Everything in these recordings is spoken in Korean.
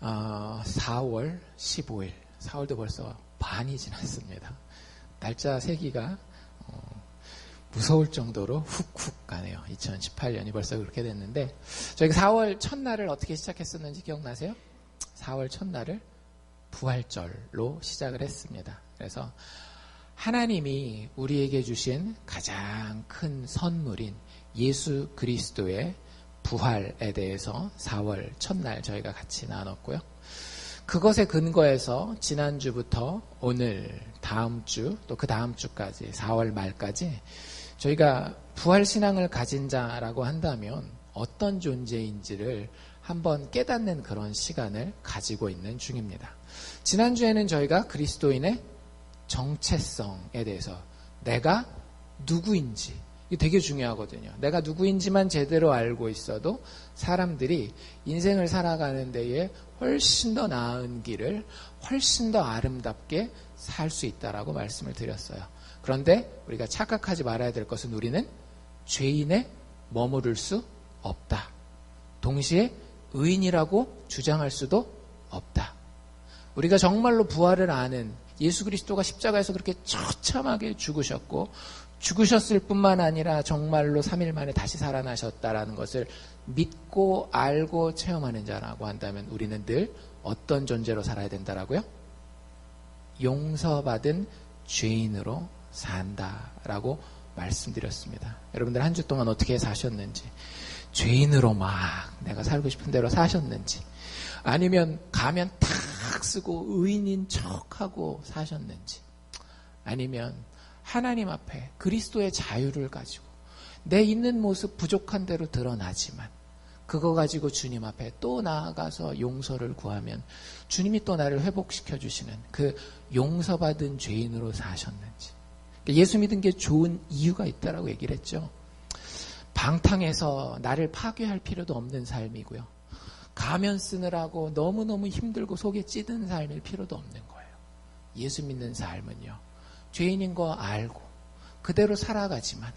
4월 15일, 4월도 벌써 반이 지났습니다. 날짜 세기가 무서울 정도로 훅훅 가네요. 2018년이 벌써 그렇게 됐는데, 저희가 4월 첫날을 어떻게 시작했었는지 기억나세요? 4월 첫날을 부활절로 시작을 했습니다. 그래서 하나님이 우리에게 주신 가장 큰 선물인 예수 그리스도의 부활에 대해서 4월 첫날 저희가 같이 나눴고요. 그것에 근거해서 지난주부터 오늘, 다음 주, 또 그 다음 주까지 4월 말까지 저희가 부활신앙을 가진 자라고 한다면 어떤 존재인지를 한번 깨닫는 그런 시간을 가지고 있는 중입니다. 지난주에는 저희가 그리스도인의 정체성에 대해서, 내가 누구인지, 이게 되게 중요하거든요. 내가 누구인지만 제대로 알고 있어도 사람들이 인생을 살아가는 데에 훨씬 더 나은 길을 훨씬 더 아름답게 살 수 있다라고 말씀을 드렸어요. 그런데 우리가 착각하지 말아야 될 것은, 우리는 죄인에 머무를 수 없다. 동시에 의인이라고 주장할 수도 없다. 우리가 정말로 부활을 아는 예수 그리스도가 십자가에서 그렇게 처참하게 죽으셨고, 죽으셨을 뿐만 아니라 정말로 3일 만에 다시 살아나셨다라는 것을 믿고 알고 체험하는 자라고 한다면 우리는 늘 어떤 존재로 살아야 된다라고요? 용서받은 죄인으로 산다라고 말씀드렸습니다. 여러분들 한 주 동안 어떻게 사셨는지, 죄인으로 막 내가 살고 싶은 대로 사셨는지, 아니면 가면 탁 쓰고 의인인 척하고 사셨는지, 아니면 하나님 앞에 그리스도의 자유를 가지고 내 있는 모습 부족한 대로 드러나지만 그거 가지고 주님 앞에 또 나아가서 용서를 구하면 주님이 또 나를 회복시켜 주시는 그 용서받은 죄인으로 사셨는지. 예수 믿은 게 좋은 이유가 있다라고 얘기를 했죠. 방탕해서 나를 파괴할 필요도 없는 삶이고요. 가면 쓰느라고 너무너무 힘들고 속에 찌든 삶일 필요도 없는 거예요. 예수 믿는 삶은요, 죄인인 거 알고 그대로 살아가지만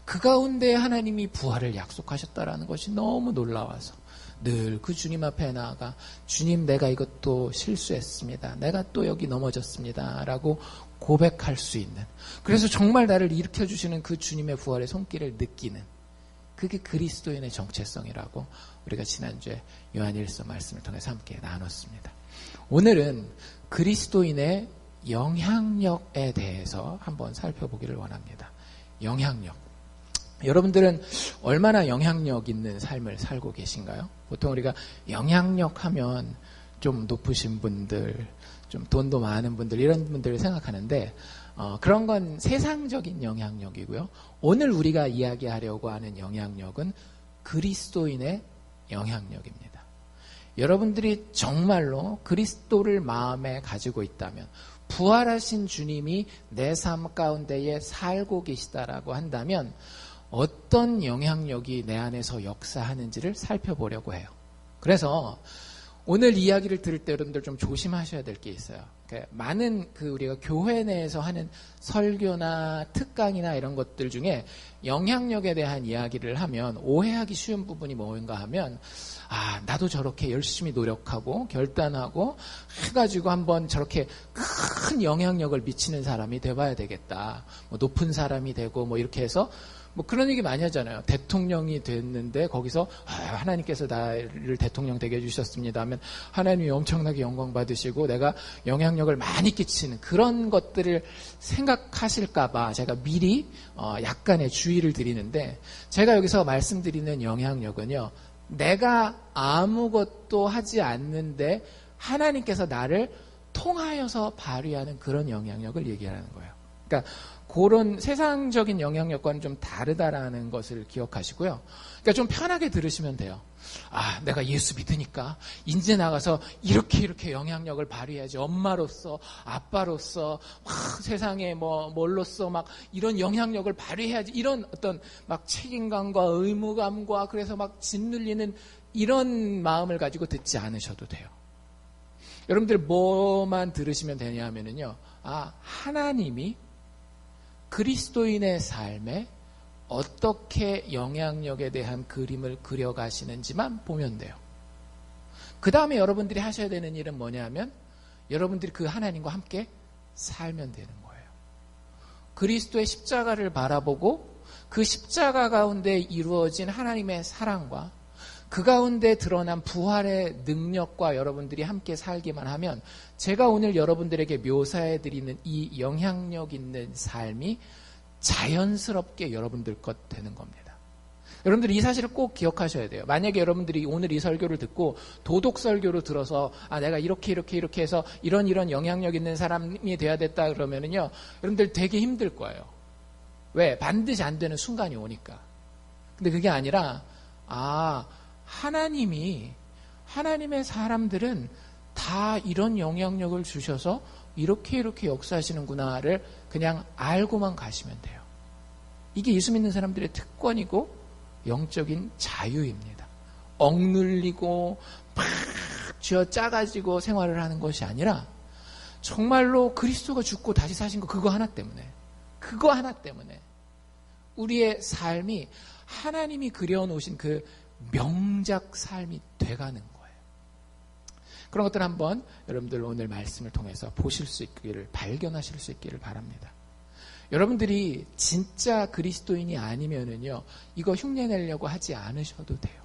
그 가운데 하나님이 부활을 약속하셨다라는 것이 너무 놀라워서 늘 그 주님 앞에 나아가, 주님, 내가 이것도 실수했습니다. 내가 또 여기 넘어졌습니다. 라고 고백할 수 있는, 그래서 정말 나를 일으켜주시는 그 주님의 부활의 손길을 느끼는, 그게 그리스도인의 정체성이라고 우리가 지난주에 요한일서 말씀을 통해서 함께 나눴습니다. 오늘은 그리스도인의 영향력에 대해서 한번 살펴보기를 원합니다. 영향력. 여러분들은 얼마나 영향력 있는 삶을 살고 계신가요? 보통 우리가 영향력 하면 좀 높으신 분들, 좀 돈도 많은 분들, 이런 분들을 생각하는데 그런 건 세상적인 영향력이고요. 오늘 우리가 이야기하려고 하는 영향력은 그리스도인의 영향력입니다. 여러분들이 정말로 그리스도를 마음에 가지고 있다면, 부활하신 주님이 내 삶 가운데에 살고 계시다라고 한다면 어떤 영향력이 내 안에서 역사하는지를 살펴보려고 해요. 그래서 오늘 이야기를 들을 때 여러분들 좀 조심하셔야 될 게 있어요. 많은 우리가 교회 내에서 하는 설교나 특강이나 이런 것들 중에 영향력에 대한 이야기를 하면 오해하기 쉬운 부분이 뭔가 하면, 나도 저렇게 열심히 노력하고 결단하고 해가지고 한번 저렇게 큰 영향력을 미치는 사람이 돼봐야 되겠다. 높은 사람이 되고 이렇게 해서 그런 얘기 많이 하잖아요. 대통령이 됐는데 거기서 하나님께서 나를 대통령 되게 해주셨습니다 하면 하나님이 엄청나게 영광 받으시고 내가 영향력을 많이 끼치는 그런 것들을 생각하실까봐 제가 미리 약간의 주의를 드리는데, 제가 여기서 말씀드리는 영향력은요, 내가 아무것도 하지 않는데 하나님께서 나를 통하여서 발휘하는 그런 영향력을 얘기하는 거예요. 그러니까 그런 세상적인 영향력과는 좀 다르다라는 것을 기억하시고요. 그러니까 좀 편하게 들으시면 돼요. 내가 예수 믿으니까 이제 나가서 이렇게 영향력을 발휘해야지. 엄마로서, 아빠로서, 세상에 뭘로서 이런 영향력을 발휘해야지. 이런 어떤 책임감과 의무감과 그래서 짓눌리는 이런 마음을 가지고 듣지 않으셔도 돼요. 여러분들 뭐만 들으시면 되냐면요. 하나님이 그리스도인의 삶에 어떻게 영향력에 대한 그림을 그려가시는지만 보면 돼요. 그 다음에 여러분들이 하셔야 되는 일은 뭐냐면 여러분들이 그 하나님과 함께 살면 되는 거예요. 그리스도의 십자가를 바라보고 그 십자가 가운데 이루어진 하나님의 사랑과 그 가운데 드러난 부활의 능력과 여러분들이 함께 살기만 하면 제가 오늘 여러분들에게 묘사해드리는 이 영향력 있는 삶이 자연스럽게 여러분들 것 되는 겁니다. 여러분들이 이 사실을 꼭 기억하셔야 돼요. 만약에 여러분들이 오늘 이 설교를 듣고 도덕 설교로 들어서 내가 이렇게 해서 이런 영향력 있는 사람이 돼야 됐다 그러면은요, 여러분들 되게 힘들 거예요. 왜? 반드시 안 되는 순간이 오니까. 근데 그게 아니라 하나님의 사람들은 다 이런 영향력을 주셔서 이렇게 역사하시는구나를 그냥 알고만 가시면 돼요. 이게 예수 믿는 사람들의 특권이고 영적인 자유입니다. 억눌리고 막 쥐어짜가지고 생활을 하는 것이 아니라 정말로 그리스도가 죽고 다시 사신 거 그거 하나 때문에 우리의 삶이 하나님이 그려놓으신 그 명작 삶이 돼가는 거예요. 그런 것들 한번 여러분들 오늘 말씀을 통해서 보실 수 있기를, 발견하실 수 있기를 바랍니다. 여러분들이 진짜 그리스도인이 아니면은요, 이거 흉내내려고 하지 않으셔도 돼요.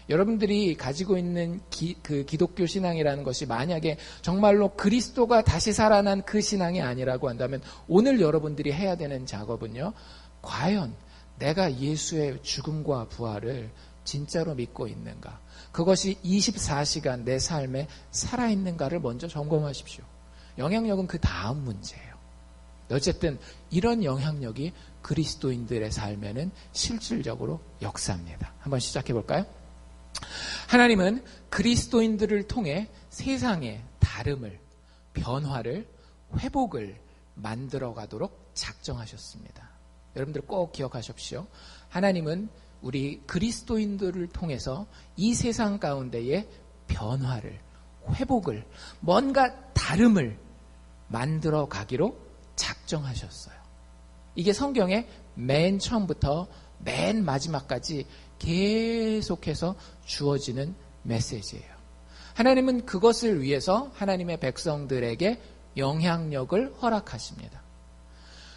여러분들이 가지고 있는 그 기독교 신앙이라는 것이 만약에 정말로 그리스도가 다시 살아난 그 신앙이 아니라고 한다면 오늘 여러분들이 해야 되는 작업은요, 과연 내가 예수의 죽음과 부활을 진짜로 믿고 있는가? 그것이 24시간 내 삶에 살아있는가를 먼저 점검하십시오. 영향력은 그 다음 문제예요. 어쨌든 이런 영향력이 그리스도인들의 삶에는 실질적으로 역사합니다. 한번 시작해 볼까요? 하나님은 그리스도인들을 통해 세상의 다름을, 변화를, 회복을 만들어 가도록 작정하셨습니다. 여러분들 꼭 기억하십시오. 하나님은 우리 그리스도인들을 통해서 이 세상 가운데의 변화를, 회복을, 뭔가 다름을 만들어 가기로 작정하셨어요. 이게 성경의 맨 처음부터 맨 마지막까지 계속해서 주어지는 메시지예요. 하나님은 그것을 위해서 하나님의 백성들에게 영향력을 허락하십니다.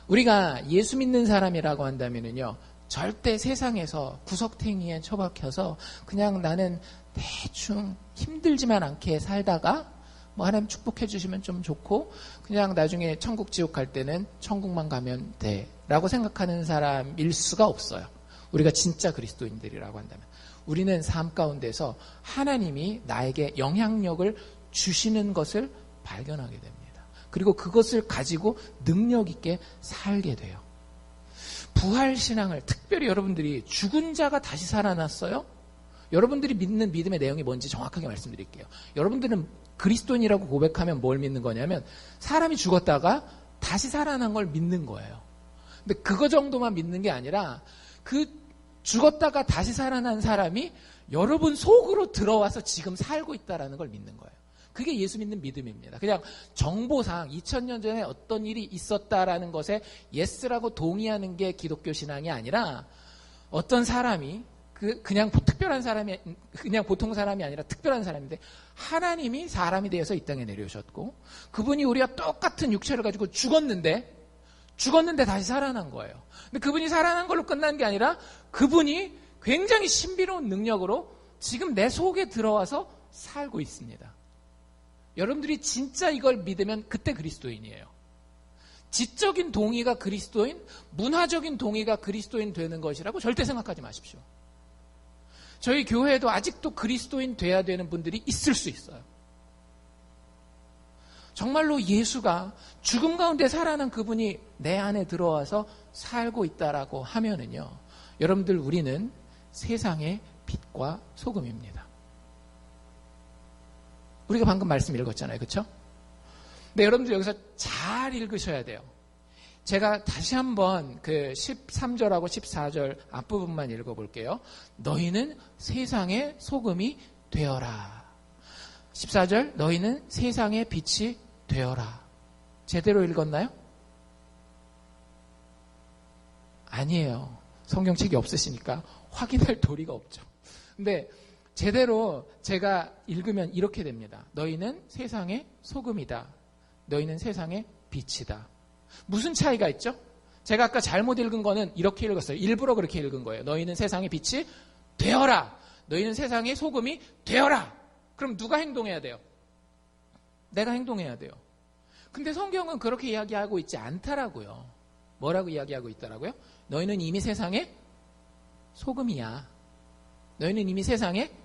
우리가 예수 믿는 사람이라고 한다면요, 절대 세상에서 구석탱이에 처박혀서 그냥 나는 대충 힘들지만 않게 살다가 하나님 축복해 주시면 좀 좋고 그냥 나중에 천국 지옥 갈 때는 천국만 가면 돼 라고 생각하는 사람일 수가 없어요. 우리가 진짜 그리스도인들이라고 한다면 우리는 삶 가운데서 하나님이 나에게 영향력을 주시는 것을 발견하게 됩니다. 그리고 그것을 가지고 능력 있게 살게 돼요. 부활신앙을, 특별히 여러분들이 죽은 자가 다시 살아났어요? 여러분들이 믿는 믿음의 내용이 뭔지 정확하게 말씀드릴게요. 여러분들은 그리스도인이라고 고백하면 뭘 믿는 거냐면 사람이 죽었다가 다시 살아난 걸 믿는 거예요. 근데 그거 정도만 믿는 게 아니라 그 죽었다가 다시 살아난 사람이 여러분 속으로 들어와서 지금 살고 있다는 걸 믿는 거예요. 그게 예수 믿는 믿음입니다. 그냥 정보상 2000년 전에 어떤 일이 있었다라는 것에 예스라고 동의하는 게 기독교 신앙이 아니라 어떤 사람이 그냥 특별한 사람이, 그냥 보통 사람이 아니라 특별한 사람인데 하나님이 사람이 되어서 이 땅에 내려오셨고 그분이 우리와 똑같은 육체를 가지고 죽었는데 다시 살아난 거예요. 근데 그분이 살아난 걸로 끝난 게 아니라 그분이 굉장히 신비로운 능력으로 지금 내 속에 들어와서 살고 있습니다. 여러분들이 진짜 이걸 믿으면 그때 그리스도인이에요. 지적인 동의가 그리스도인, 문화적인 동의가 그리스도인 되는 것이라고 절대 생각하지 마십시오. 저희 교회에도 아직도 그리스도인 돼야 되는 분들이 있을 수 있어요. 정말로 예수가 죽음 가운데 살아난 그분이 내 안에 들어와서 살고 있다라고 하면은요, 여러분들 우리는 세상의 빛과 소금입니다. 우리가 방금 말씀 읽었잖아요. 그렇죠? 근데 여러분들 여기서 잘 읽으셔야 돼요. 제가 다시 한번 그 13절하고 14절 앞부분만 읽어볼게요. 너희는 세상의 소금이 되어라. 14절 너희는 세상의 빛이 되어라. 제대로 읽었나요? 아니에요. 성경책이 없으시니까 확인할 도리가 없죠. 근데 제대로 제가 읽으면 이렇게 됩니다. 너희는 세상의 소금이다. 너희는 세상의 빛이다. 무슨 차이가 있죠? 제가 아까 잘못 읽은 거는 이렇게 읽었어요. 일부러 그렇게 읽은 거예요. 너희는 세상의 빛이 되어라. 너희는 세상의 소금이 되어라. 그럼 누가 행동해야 돼요? 내가 행동해야 돼요. 근데 성경은 그렇게 이야기하고 있지 않다라고요. 뭐라고 이야기하고 있더라고요? 너희는 이미 세상의 소금이야. 너희는 이미 세상의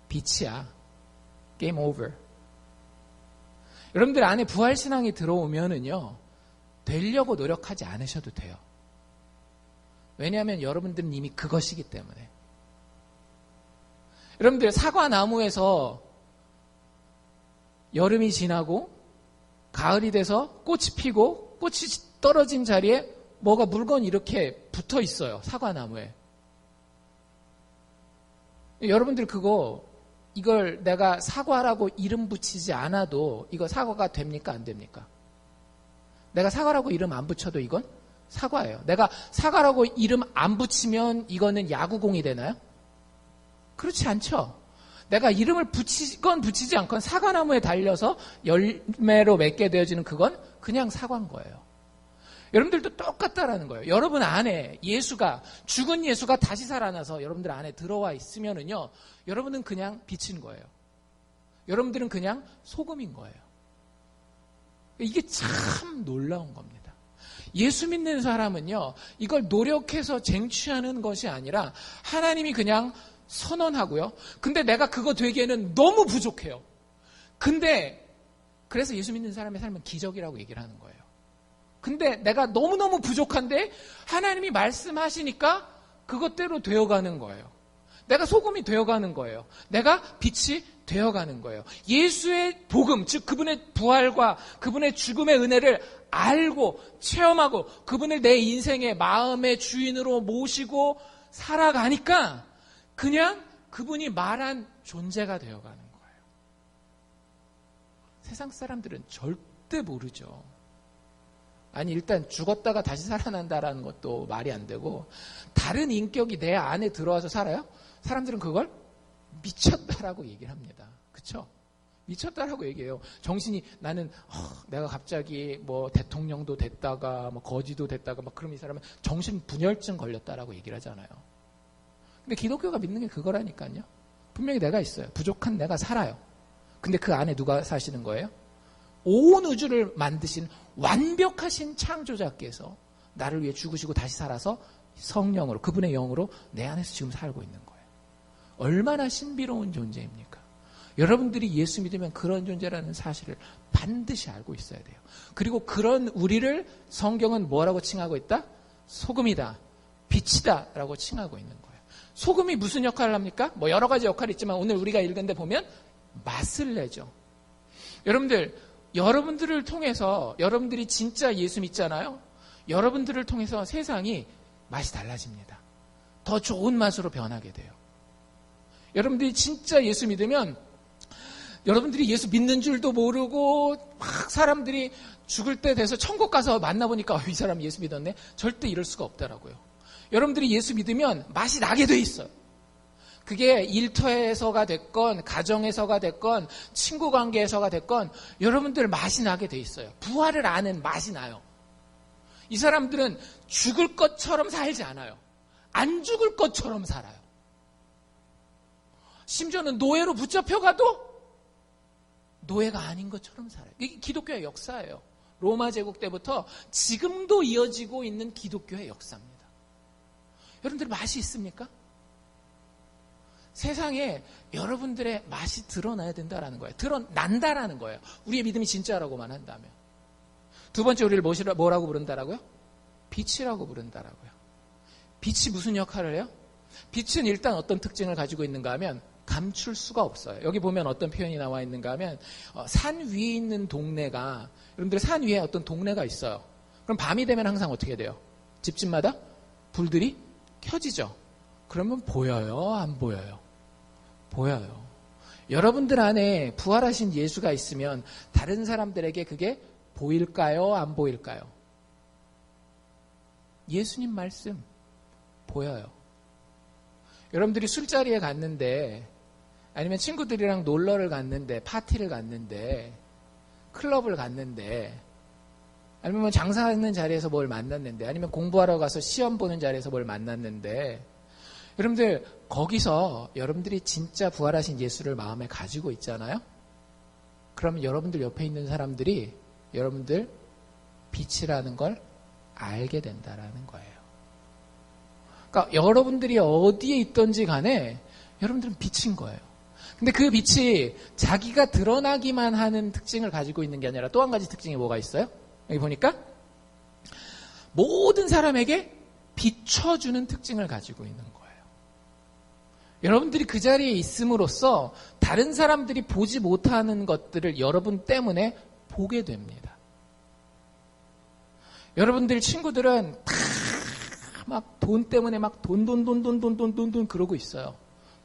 빛이야. Game over. 여러분들 안에 부활신앙이 들어오면은요, 되려고 노력하지 않으셔도 돼요. 왜냐하면 여러분들은 이미 그것이기 때문에. 여러분들 사과나무에서 여름이 지나고 가을이 돼서 꽃이 피고 꽃이 떨어진 자리에 뭐가 물건이 이렇게 붙어 있어요. 사과나무에. 여러분들 이걸 내가 사과라고 이름 붙이지 않아도 이거 사과가 됩니까? 안 됩니까? 내가 사과라고 이름 안 붙여도 이건 사과예요. 내가 사과라고 이름 안 붙이면 이거는 야구공이 되나요? 그렇지 않죠. 내가 이름을 붙이건 붙이지 않건 사과나무에 달려서 열매로 맺게 되어지는 그건 그냥 사과인 거예요. 여러분들도 똑같다라는 거예요. 여러분 안에 죽은 예수가 다시 살아나서 여러분들 안에 들어와 있으면은요, 여러분은 그냥 빛인 거예요. 여러분들은 그냥 소금인 거예요. 이게 참 놀라운 겁니다. 예수 믿는 사람은요, 이걸 노력해서 쟁취하는 것이 아니라 하나님이 그냥 선언하고요. 근데 내가 그거 되기에는 너무 부족해요. 그래서 예수 믿는 사람의 삶은 기적이라고 얘기를 하는 거예요. 근데 내가 너무너무 부족한데 하나님이 말씀하시니까 그것대로 되어가는 거예요. 내가 소금이 되어가는 거예요. 내가 빛이 되어가는 거예요. 예수의 복음, 즉 그분의 부활과 그분의 죽음의 은혜를 알고 체험하고 그분을 내 인생의 마음의 주인으로 모시고 살아가니까 그냥 그분이 말한 존재가 되어가는 거예요. 세상 사람들은 절대 모르죠. 아니, 일단 죽었다가 다시 살아난다라는 것도 말이 안 되고, 다른 인격이 내 안에 들어와서 살아요? 사람들은 그걸 미쳤다라고 얘기를 합니다. 그쵸? 미쳤다라고 얘기해요. 정신이, 내가 갑자기 뭐 대통령도 됐다가, 뭐 거지도 됐다가, 막 그럼 이 사람은 정신 분열증 걸렸다라고 얘기를 하잖아요. 근데 기독교가 믿는 게 그거라니까요. 분명히 내가 있어요. 부족한 내가 살아요. 근데 그 안에 누가 사시는 거예요? 온 우주를 만드신 완벽하신 창조자께서 나를 위해 죽으시고 다시 살아서 성령으로, 그분의 영으로 내 안에서 지금 살고 있는 거예요. 얼마나 신비로운 존재입니까? 여러분들이 예수 믿으면 그런 존재라는 사실을 반드시 알고 있어야 돼요. 그리고 그런 우리를 성경은 뭐라고 칭하고 있다? 소금이다, 빛이다 라고 칭하고 있는 거예요. 소금이 무슨 역할을 합니까? 뭐 여러 가지 역할이 있지만 오늘 우리가 읽은 데 보면 맛을 내죠. 여러분들을 통해서, 여러분들이 진짜 예수 믿잖아요. 여러분들을 통해서 세상이 맛이 달라집니다. 더 좋은 맛으로 변하게 돼요. 여러분들이 진짜 예수 믿으면 여러분들이 예수 믿는 줄도 모르고 막 사람들이 죽을 때 돼서 천국 가서 만나보니까 이 사람 예수 믿었네? 절대 이럴 수가 없더라고요. 여러분들이 예수 믿으면 맛이 나게 돼 있어요. 그게 일터에서가 됐건 가정에서가 됐건 친구 관계에서가 됐건 여러분들 맛이 나게 돼 있어요. 부활을 아는 맛이 나요. 이 사람들은 죽을 것처럼 살지 않아요. 안 죽을 것처럼 살아요. 심지어는 노예로 붙잡혀가도 노예가 아닌 것처럼 살아요. 이게 기독교의 역사예요. 로마 제국 때부터 지금도 이어지고 있는 기독교의 역사입니다. 여러분들 맛이 있습니까? 세상에 여러분들의 맛이 드러나야 된다라는 거예요. 드러난다라는 거예요. 우리의 믿음이 진짜라고만 한다면. 두 번째, 우리를 뭐라고 부른다라고요? 빛이라고 부른다라고요. 빛이 무슨 역할을 해요? 빛은 일단 어떤 특징을 가지고 있는가 하면 감출 수가 없어요. 여기 보면 어떤 표현이 나와 있는가 하면 산 위에 있는 동네가, 여러분들 산 위에 어떤 동네가 있어요. 그럼 밤이 되면 항상 어떻게 돼요? 집집마다 불들이 켜지죠. 그러면 보여요? 안 보여요? 보여요. 여러분들 안에 부활하신 예수가 있으면 다른 사람들에게 그게 보일까요? 안 보일까요? 예수님 말씀 보여요. 여러분들이 술자리에 갔는데 아니면 친구들이랑 놀러를 갔는데, 파티를 갔는데, 클럽을 갔는데, 아니면 장사하는 자리에서 뭘 만났는데, 아니면 공부하러 가서 시험 보는 자리에서 뭘 만났는데, 여러분들 거기서 여러분들이 진짜 부활하신 예수를 마음에 가지고 있잖아요? 그러면 여러분들 옆에 있는 사람들이 여러분들 빛이라는 걸 알게 된다라는 거예요. 그러니까 여러분들이 어디에 있든지 간에 여러분들은 빛인 거예요. 근데 그 빛이 자기가 드러나기만 하는 특징을 가지고 있는 게 아니라 또 한 가지 특징이 뭐가 있어요? 여기 보니까 모든 사람에게 비춰주는 특징을 가지고 있는 거예요. 여러분들이 그 자리에 있음으로써 다른 사람들이 보지 못하는 것들을 여러분 때문에 보게 됩니다. 여러분들 친구들은 다 막 돈 때문에 막 돈 그러고 있어요.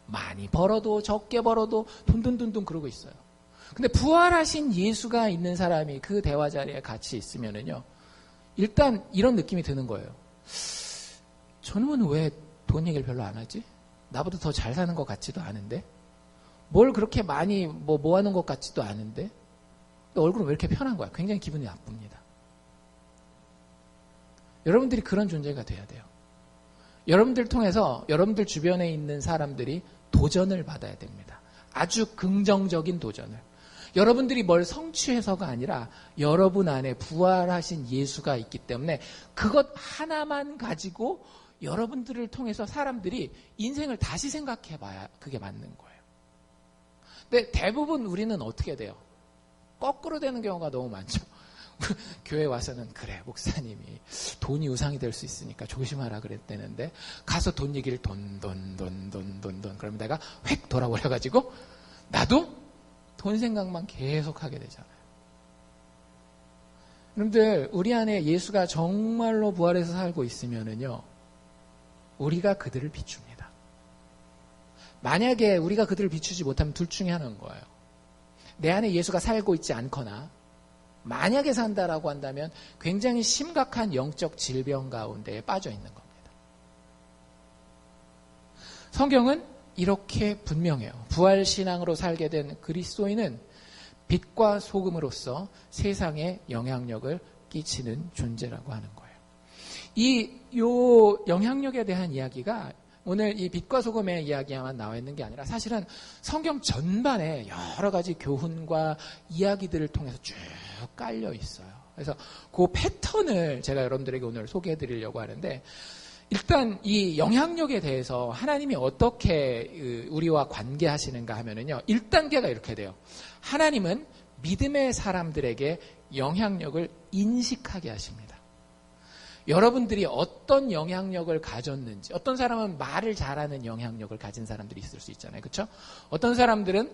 많이 벌어도 적게 벌어도 돈 그러고 있어요. 근데 부활하신 예수가 있는 사람이 그 대화 자리에 같이 있으면은요, 일단 이런 느낌이 드는 거예요. 저놈은 왜 돈 얘기를 별로 안 하지? 나보다 더 잘 사는 것 같지도 않은데? 뭘 그렇게 많이 모아놓은 것 같지도 않은데? 얼굴은 왜 이렇게 편한 거야? 굉장히 기분이 나쁩니다. 여러분들이 그런 존재가 돼야 돼요. 여러분들 통해서 여러분들 주변에 있는 사람들이 도전을 받아야 됩니다. 아주 긍정적인 도전을. 여러분들이 뭘 성취해서가 아니라 여러분 안에 부활하신 예수가 있기 때문에 그것 하나만 가지고 여러분들을 통해서 사람들이 인생을 다시 생각해 봐야 그게 맞는 거예요. 근데 대부분 우리는 어떻게 돼요? 거꾸로 되는 경우가 너무 많죠. 교회 와서는 그래 목사님이 돈이 우상이 될 수 있으니까 조심하라 그랬다는데 가서 돈 얘기를 돈 그러면 내가 획 돌아버려가지고 나도 돈 생각만 계속 하게 되잖아요. 여러분들 우리 안에 예수가 정말로 부활해서 살고 있으면은요, 우리가 그들을 비춥니다. 만약에 우리가 그들을 비추지 못하면 둘 중에 하나인 거예요. 내 안에 예수가 살고 있지 않거나 만약에 산다라고 한다면 굉장히 심각한 영적 질병 가운데에 빠져 있는 겁니다. 성경은 이렇게 분명해요. 부활신앙으로 살게 된 그리스도인은 빛과 소금으로서 세상에 영향력을 끼치는 존재라고 하는 거예요. 요 영향력에 대한 이야기가 오늘 이 빛과 소금의 이야기야만 나와 있는 게 아니라 사실은 성경 전반에 여러 가지 교훈과 이야기들을 통해서 쭉 깔려 있어요. 그래서 그 패턴을 제가 여러분들에게 오늘 소개해 드리려고 하는데, 일단 이 영향력에 대해서 하나님이 어떻게 우리와 관계하시는가 하면은요, 1단계가 이렇게 돼요. 하나님은 믿음의 사람들에게 영향력을 인식하게 하십니다. 여러분들이 어떤 영향력을 가졌는지, 어떤 사람은 말을 잘하는 영향력을 가진 사람들이 있을 수 있잖아요. 그렇죠? 어떤 사람들은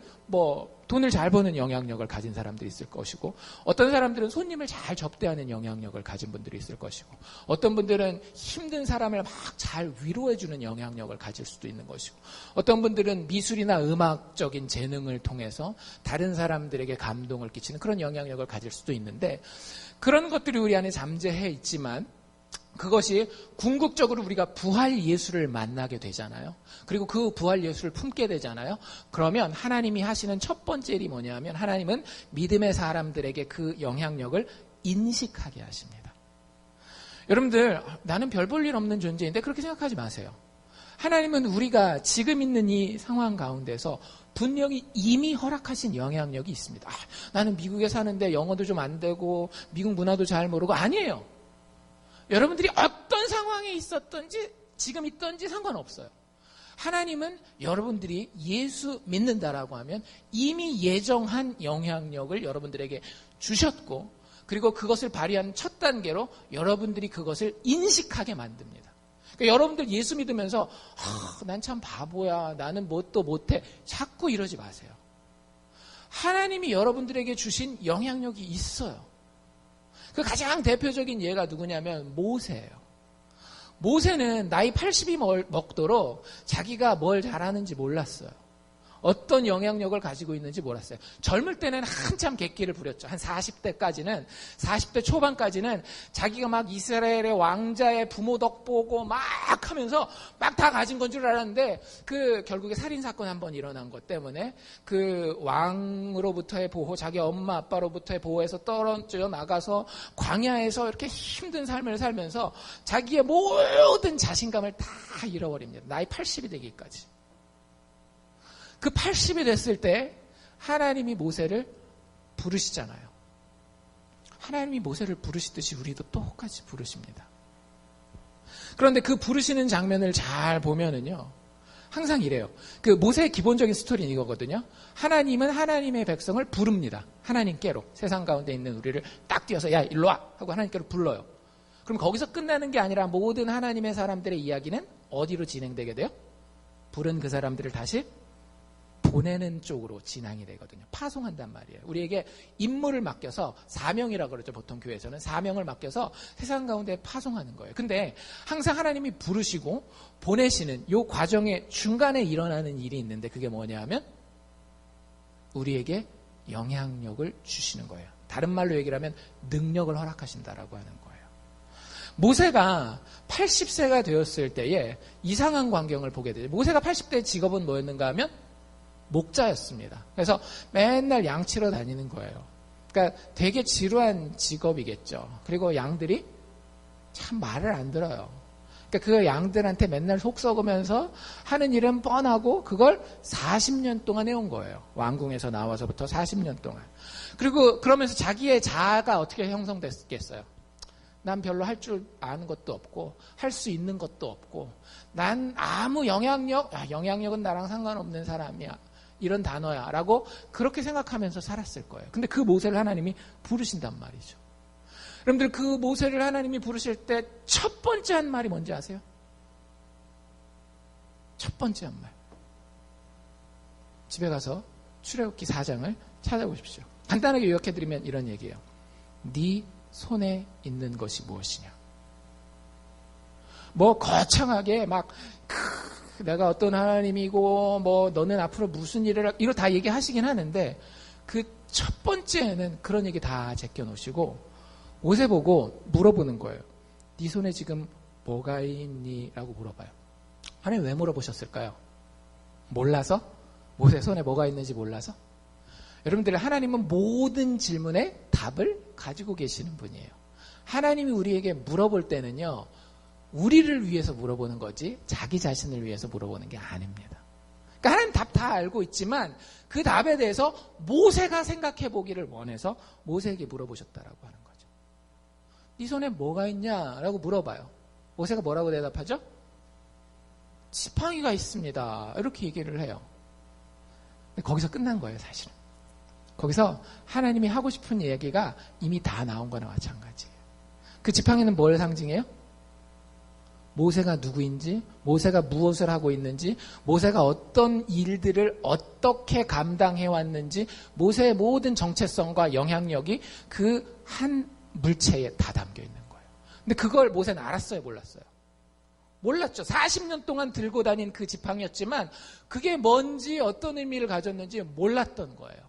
돈을 잘 버는 영향력을 가진 사람들이 있을 것이고, 어떤 사람들은 손님을 잘 접대하는 영향력을 가진 분들이 있을 것이고, 어떤 분들은 힘든 사람을 막 잘 위로해주는 영향력을 가질 수도 있는 것이고, 어떤 분들은 미술이나 음악적인 재능을 통해서 다른 사람들에게 감동을 끼치는 그런 영향력을 가질 수도 있는데, 그런 것들이 우리 안에 잠재해 있지만 그것이 궁극적으로 우리가 부활 예수를 만나게 되잖아요. 그리고 그 부활 예수를 품게 되잖아요. 그러면 하나님이 하시는 첫 번째 일이 뭐냐면, 하나님은 믿음의 사람들에게 그 영향력을 인식하게 하십니다. 여러분들, 나는 별 볼 일 없는 존재인데 그렇게 생각하지 마세요. 하나님은 우리가 지금 있는 이 상황 가운데서 분명히 이미 허락하신 영향력이 있습니다. 나는 미국에 사는데 영어도 좀 안 되고 미국 문화도 잘 모르고, 아니에요. 여러분들이 어떤 상황에 있었든지 지금 있든지 상관없어요. 하나님은 여러분들이 예수 믿는다라고 하면 이미 예정한 영향력을 여러분들에게 주셨고, 그리고 그것을 발휘한 첫 단계로 여러분들이 그것을 인식하게 만듭니다. 그러니까 여러분들 예수 믿으면서 난 참 바보야, 나는 뭣도 못해, 자꾸 이러지 마세요. 하나님이 여러분들에게 주신 영향력이 있어요. 그 가장 대표적인 예가 누구냐면 모세예요. 모세는 나이 80이 먹도록 자기가 뭘 잘하는지 몰랐어요. 어떤 영향력을 가지고 있는지 몰랐어요. 젊을 때는 한참 객기를 부렸죠. 한 40대 초반까지는 자기가 막 이스라엘의 왕자의 부모 덕 보고 막 하면서 막 다 가진 건 줄 알았는데 결국에 살인사건 한 번 일어난 것 때문에 그 왕으로부터의 보호, 자기 엄마 아빠로부터의 보호에서 떨어져 나가서 광야에서 이렇게 힘든 삶을 살면서 자기의 모든 자신감을 다 잃어버립니다. 나이 80이 되기까지. 그 80이 됐을 때 하나님이 모세를 부르시잖아요. 하나님이 모세를 부르시듯이 우리도 똑같이 부르십니다. 그런데 그 부르시는 장면을 잘 보면은요, 항상 이래요. 그 모세의 기본적인 스토리는 이거거든요. 하나님은 하나님의 백성을 부릅니다. 하나님께로. 세상 가운데 있는 우리를 딱 띄어서 야 일로 와 하고 하나님께로 불러요. 그럼 거기서 끝나는 게 아니라 모든 하나님의 사람들의 이야기는 어디로 진행되게 돼요? 부른 그 사람들을 다시 보내는 쪽으로 진행이 되거든요. 파송한단 말이에요. 우리에게 임무를 맡겨서, 사명이라고 그러죠. 보통 교회에서는 사명을 맡겨서 세상 가운데 파송하는 거예요. 근데 항상 하나님이 부르시고 보내시는 이 과정의 중간에 일어나는 일이 있는데 그게 뭐냐 하면 우리에게 영향력을 주시는 거예요. 다른 말로 얘기를 하면 능력을 허락하신다라고 하는 거예요. 모세가 80세가 되었을 때에 이상한 광경을 보게 되죠. 모세가 80대 직업은 뭐였는가 하면 목자였습니다. 그래서 맨날 양 치러 다니는 거예요. 그러니까 되게 지루한 직업이겠죠. 그리고 양들이 참 말을 안 들어요. 그러니까 그 양들한테 맨날 속 썩으면서 하는 일은 뻔하고 그걸 40년 동안 해온 거예요. 왕궁에서 나와서부터 40년 동안. 그리고 그러면서 자기의 자아가 어떻게 형성됐겠어요? 난 별로 할 줄 아는 것도 없고 할 수 있는 것도 없고 난 아무 영향력은 나랑 상관없는 사람이야. 이런 단어야 라고 그렇게 생각하면서 살았을 거예요. 근데 그 모세를 하나님이 부르신단 말이죠. 여러분들 그 모세를 하나님이 부르실 때 첫 번째 한 말이 뭔지 아세요? 첫 번째 한 말. 집에 가서 출애굽기 4장을 찾아보십시오. 간단하게 요약해드리면 이런 얘기예요. 네 손에 있는 것이 무엇이냐. 뭐 거창하게 막 내가 어떤 하나님이고 뭐 너는 앞으로 무슨 일을 이거 다 얘기하시긴 하는데 그 첫 번째는 그런 얘기 다 제껴놓으시고 모세 보고 물어보는 거예요. 네 손에 지금 뭐가 있니? 라고 물어봐요. 하나님 왜 물어보셨을까요? 몰라서? 모세 손에 뭐가 있는지 몰라서? 여러분들 하나님은 모든 질문에 답을 가지고 계시는 분이에요. 하나님이 우리에게 물어볼 때는요. 우리를 위해서 물어보는 거지 자기 자신을 위해서 물어보는 게 아닙니다. 그러니까 하나님 답 다 알고 있지만 그 답에 대해서 모세가 생각해 보기를 원해서 모세에게 물어보셨다라고 하는 거죠. 네 손에 뭐가 있냐라고 물어봐요. 모세가 뭐라고 대답하죠? 지팡이가 있습니다. 이렇게 얘기를 해요. 근데 거기서 끝난 거예요, 사실은. 거기서 하나님이 하고 싶은 얘기가 이미 다 나온 거나 마찬가지예요. 그 지팡이는 뭘 상징해요? 모세가 누구인지, 모세가 무엇을 하고 있는지, 모세가 어떤 일들을 어떻게 감당해왔는지, 모세의 모든 정체성과 영향력이 그 한 물체에 다 담겨 있는 거예요. 근데 그걸 모세는 알았어요, 몰랐어요? 몰랐죠. 40년 동안 들고 다닌 그 지팡이였지만 그게 뭔지 어떤 의미를 가졌는지 몰랐던 거예요.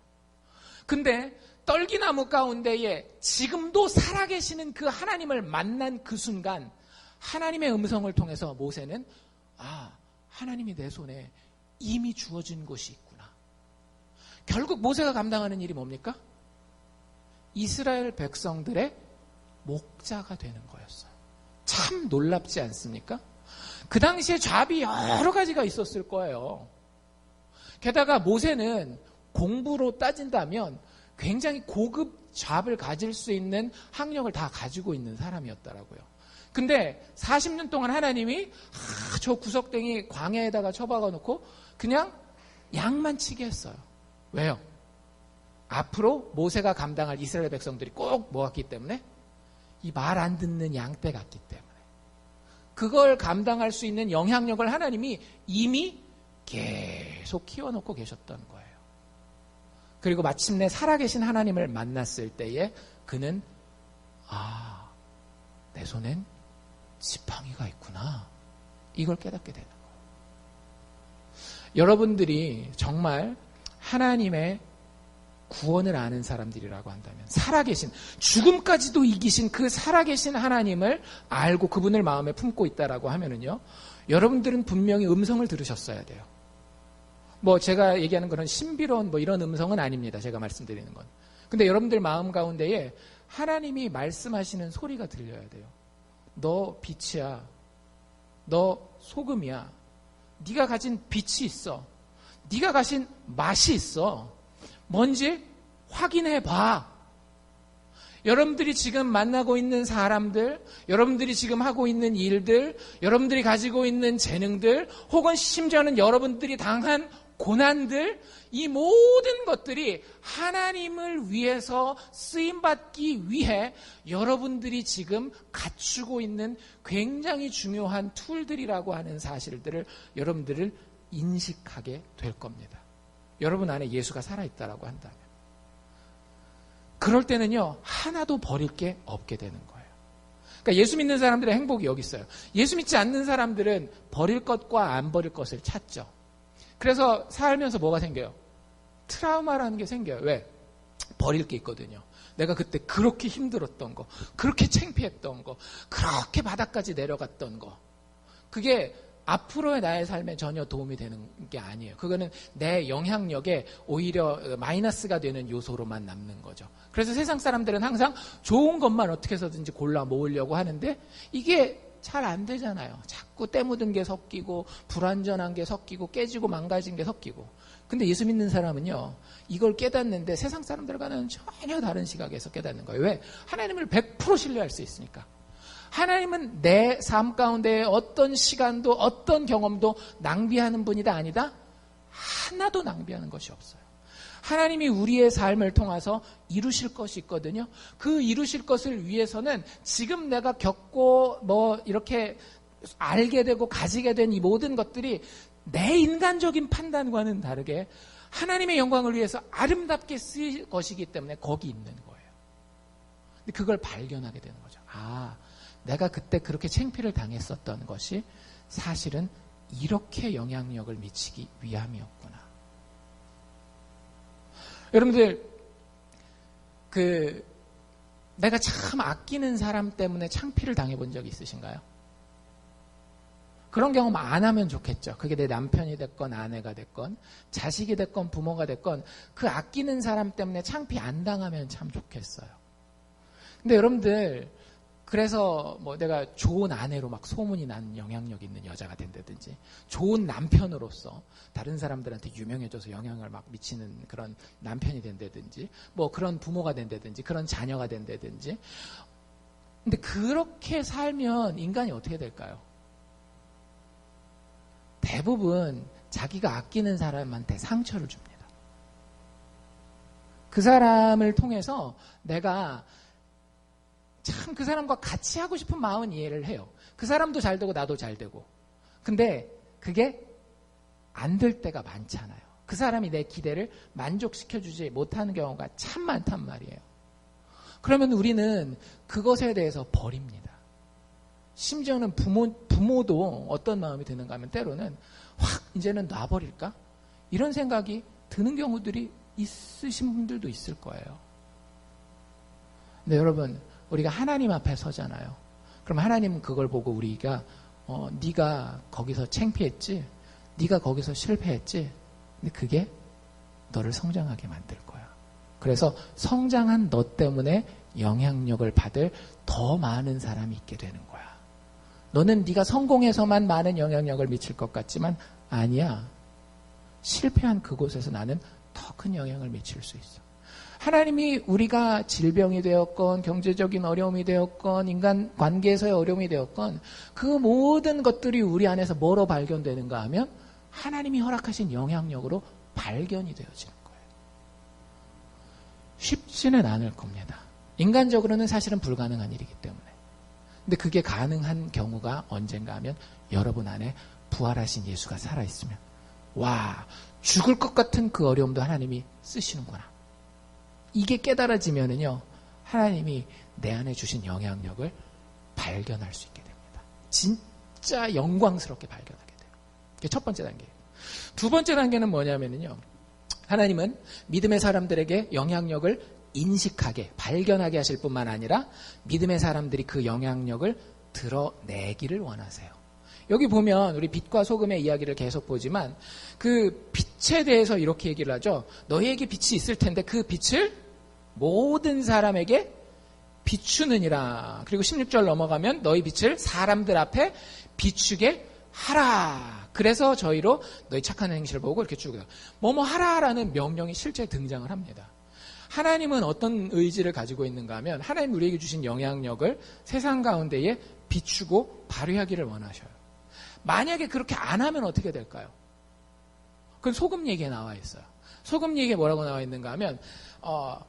근데 떨기나무 가운데에 지금도 살아계시는 그 하나님을 만난 그 순간 하나님의 음성을 통해서 모세는 하나님이 내 손에 이미 주어진 것이 있구나. 결국 모세가 감당하는 일이 뭡니까? 이스라엘 백성들의 목자가 되는 거였어요. 참 놀랍지 않습니까? 그 당시에 잡이 여러 가지가 있었을 거예요. 게다가 모세는 공부로 따진다면 굉장히 고급 잡을 가질 수 있는 학력을 다 가지고 있는 사람이었더라고요. 근데 40년 동안 하나님이 저 구석탱이 광야에다가 처박아 놓고 그냥 양만 치게 했어요. 왜요? 앞으로 모세가 감당할 이스라엘 백성들이 꼭 모았기 때문에 이 말 안 듣는 양떼 같기 때문에 그걸 감당할 수 있는 영향력을 하나님이 이미 계속 키워놓고 계셨던 거예요. 그리고 마침내 살아계신 하나님을 만났을 때에 그는 내 손엔 지팡이가 있구나. 이걸 깨닫게 되는 거예요. 여러분들이 정말 하나님의 구원을 아는 사람들이라고 한다면, 살아계신, 죽음까지도 이기신 그 살아계신 하나님을 알고 그분을 마음에 품고 있다라고 하면은요, 여러분들은 분명히 음성을 들으셨어야 돼요. 뭐 제가 얘기하는 그런 신비로운 뭐 이런 음성은 아닙니다. 제가 말씀드리는 건. 근데 여러분들 마음 가운데에 하나님이 말씀하시는 소리가 들려야 돼요. 너 빛이야. 너 소금이야. 네가 가진 빛이 있어. 네가 가진 맛이 있어. 뭔지 확인해 봐. 여러분들이 지금 만나고 있는 사람들, 여러분들이 지금 하고 있는 일들, 여러분들이 가지고 있는 재능들, 혹은 심지어는 여러분들이 당한 고난들, 이 모든 것들이 하나님을 위해서 쓰임받기 위해 여러분들이 지금 갖추고 있는 굉장히 중요한 툴들이라고 하는 사실들을 여러분들을 인식하게 될 겁니다. 여러분 안에 예수가 살아있다라고 한다면. 그럴 때는요, 하나도 버릴 게 없게 되는 거예요. 그러니까 예수 믿는 사람들의 행복이 여기 있어요. 예수 믿지 않는 사람들은 버릴 것과 안 버릴 것을 찾죠. 그래서 살면서 뭐가 생겨요? 트라우마라는 게 생겨요. 왜? 버릴 게 있거든요. 내가 그때 그렇게 힘들었던 거, 그렇게 창피했던 거, 그렇게 바닥까지 내려갔던 거. 그게 앞으로의 나의 삶에 전혀 도움이 되는 게 아니에요. 그거는 내 영향력에 오히려 마이너스가 되는 요소로만 남는 거죠. 그래서 세상 사람들은 항상 좋은 것만 어떻게 해서든지 골라 모으려고 하는데 이게 잘 안 되잖아요. 자꾸 때 묻은 게 섞이고 불완전한 게 섞이고 깨지고 망가진 게 섞이고. 근데 예수 믿는 사람은요, 이걸 깨닫는데 세상 사람들과는 전혀 다른 시각에서 깨닫는 거예요. 왜? 하나님을 100% 신뢰할 수 있으니까. 하나님은 내 삶 가운데 어떤 시간도 어떤 경험도 낭비하는 분이다 아니다? 하나도 낭비하는 것이 없어요. 하나님이 우리의 삶을 통해서 이루실 것이 있거든요. 그 이루실 것을 위해서는 지금 내가 겪고 뭐 이렇게 알게 되고 가지게 된 이 모든 것들이 내 인간적인 판단과는 다르게 하나님의 영광을 위해서 아름답게 쓰일 것이기 때문에 거기 있는 거예요. 근데 그걸 발견하게 되는 거죠. 아, 내가 그때 그렇게 창피를 당했었던 것이 사실은 이렇게 영향력을 미치기 위함이었구나. 여러분들, 내가 참 아끼는 사람 때문에 창피를 당해본 적이 있으신가요? 그런 경험 안 하면 좋겠죠. 그게 내 남편이 됐건 아내가 됐건 자식이 됐건 부모가 됐건 그 아끼는 사람 때문에 창피 안 당하면 참 좋겠어요. 근데 여러분들, 그래서 뭐 내가 좋은 아내로 막 소문이 난 영향력 있는 여자가 된다든지, 좋은 남편으로서 다른 사람들한테 유명해져서 영향을 막 미치는 그런 남편이 된다든지, 뭐 그런 부모가 된다든지, 그런 자녀가 된다든지. 근데 그렇게 살면 인간이 어떻게 될까요? 대부분 자기가 아끼는 사람한테 상처를 줍니다. 그 사람을 통해서 내가 참 그 사람과 같이 하고 싶은 마음은 이해를 해요. 그 사람도 잘 되고 나도 잘 되고. 근데 그게 안 될 때가 많잖아요. 그 사람이 내 기대를 만족시켜주지 못하는 경우가 참 많단 말이에요. 그러면 우리는 그것에 대해서 버립니다. 심지어는 부모도 어떤 마음이 드는가 하면 때로는 확 이제는 놔버릴까? 이런 생각이 드는 경우들이 있으신 분들도 있을 거예요. 근데 여러분, 우리가 하나님 앞에 서잖아요. 그럼 하나님은 그걸 보고 우리가 네가 거기서 창피했지? 네가 거기서 실패했지? 근데 그게 너를 성장하게 만들 거야. 그래서 성장한 너 때문에 영향력을 받을 더 많은 사람이 있게 되는 거야. 너는 네가 성공해서만 많은 영향력을 미칠 것 같지만 아니야. 실패한 그곳에서 나는 더 큰 영향을 미칠 수 있어. 하나님이 우리가 질병이 되었건 경제적인 어려움이 되었건 인간 관계에서의 어려움이 되었건 그 모든 것들이 우리 안에서 뭐로 발견되는가 하면 하나님이 허락하신 영향력으로 발견이 되어지는 거예요. 쉽지는 않을 겁니다. 인간적으로는 사실은 불가능한 일이기 때문에. 근데 그게 가능한 경우가 언젠가 하면 여러분 안에 부활하신 예수가 살아있으면, 와, 죽을 것 같은 그 어려움도 하나님이 쓰시는구나. 이게 깨달아지면은요, 하나님이 내 안에 주신 영향력을 발견할 수 있게 됩니다. 진짜 영광스럽게 발견하게 돼요. 이게 첫 번째 단계예요. 두 번째 단계는 뭐냐면요. 하나님은 믿음의 사람들에게 영향력을 인식하게, 발견하게 하실 뿐만 아니라 믿음의 사람들이 그 영향력을 드러내기를 원하세요. 여기 보면 우리 빛과 소금의 이야기를 계속 보지만 그 빛에 대해서 이렇게 얘기를 하죠. 너희에게 빛이 있을 텐데 그 빛을 모든 사람에게 비추느니라. 그리고 16절 넘어가면 너희 빛을 사람들 앞에 비추게 하라. 그래서 저희로 너희 착한 행실을 보고 이렇게 쭉 뭐뭐 하라라는 명령이 실제 등장을 합니다. 하나님은 어떤 의지를 가지고 있는가 하면 하나님 우리에게 주신 영향력을 세상 가운데에 비추고 발휘하기를 원하셔요. 만약에 그렇게 안 하면 어떻게 될까요? 그건 소금 얘기에 나와 있어요. 소금 얘기에 뭐라고 나와 있는가 하면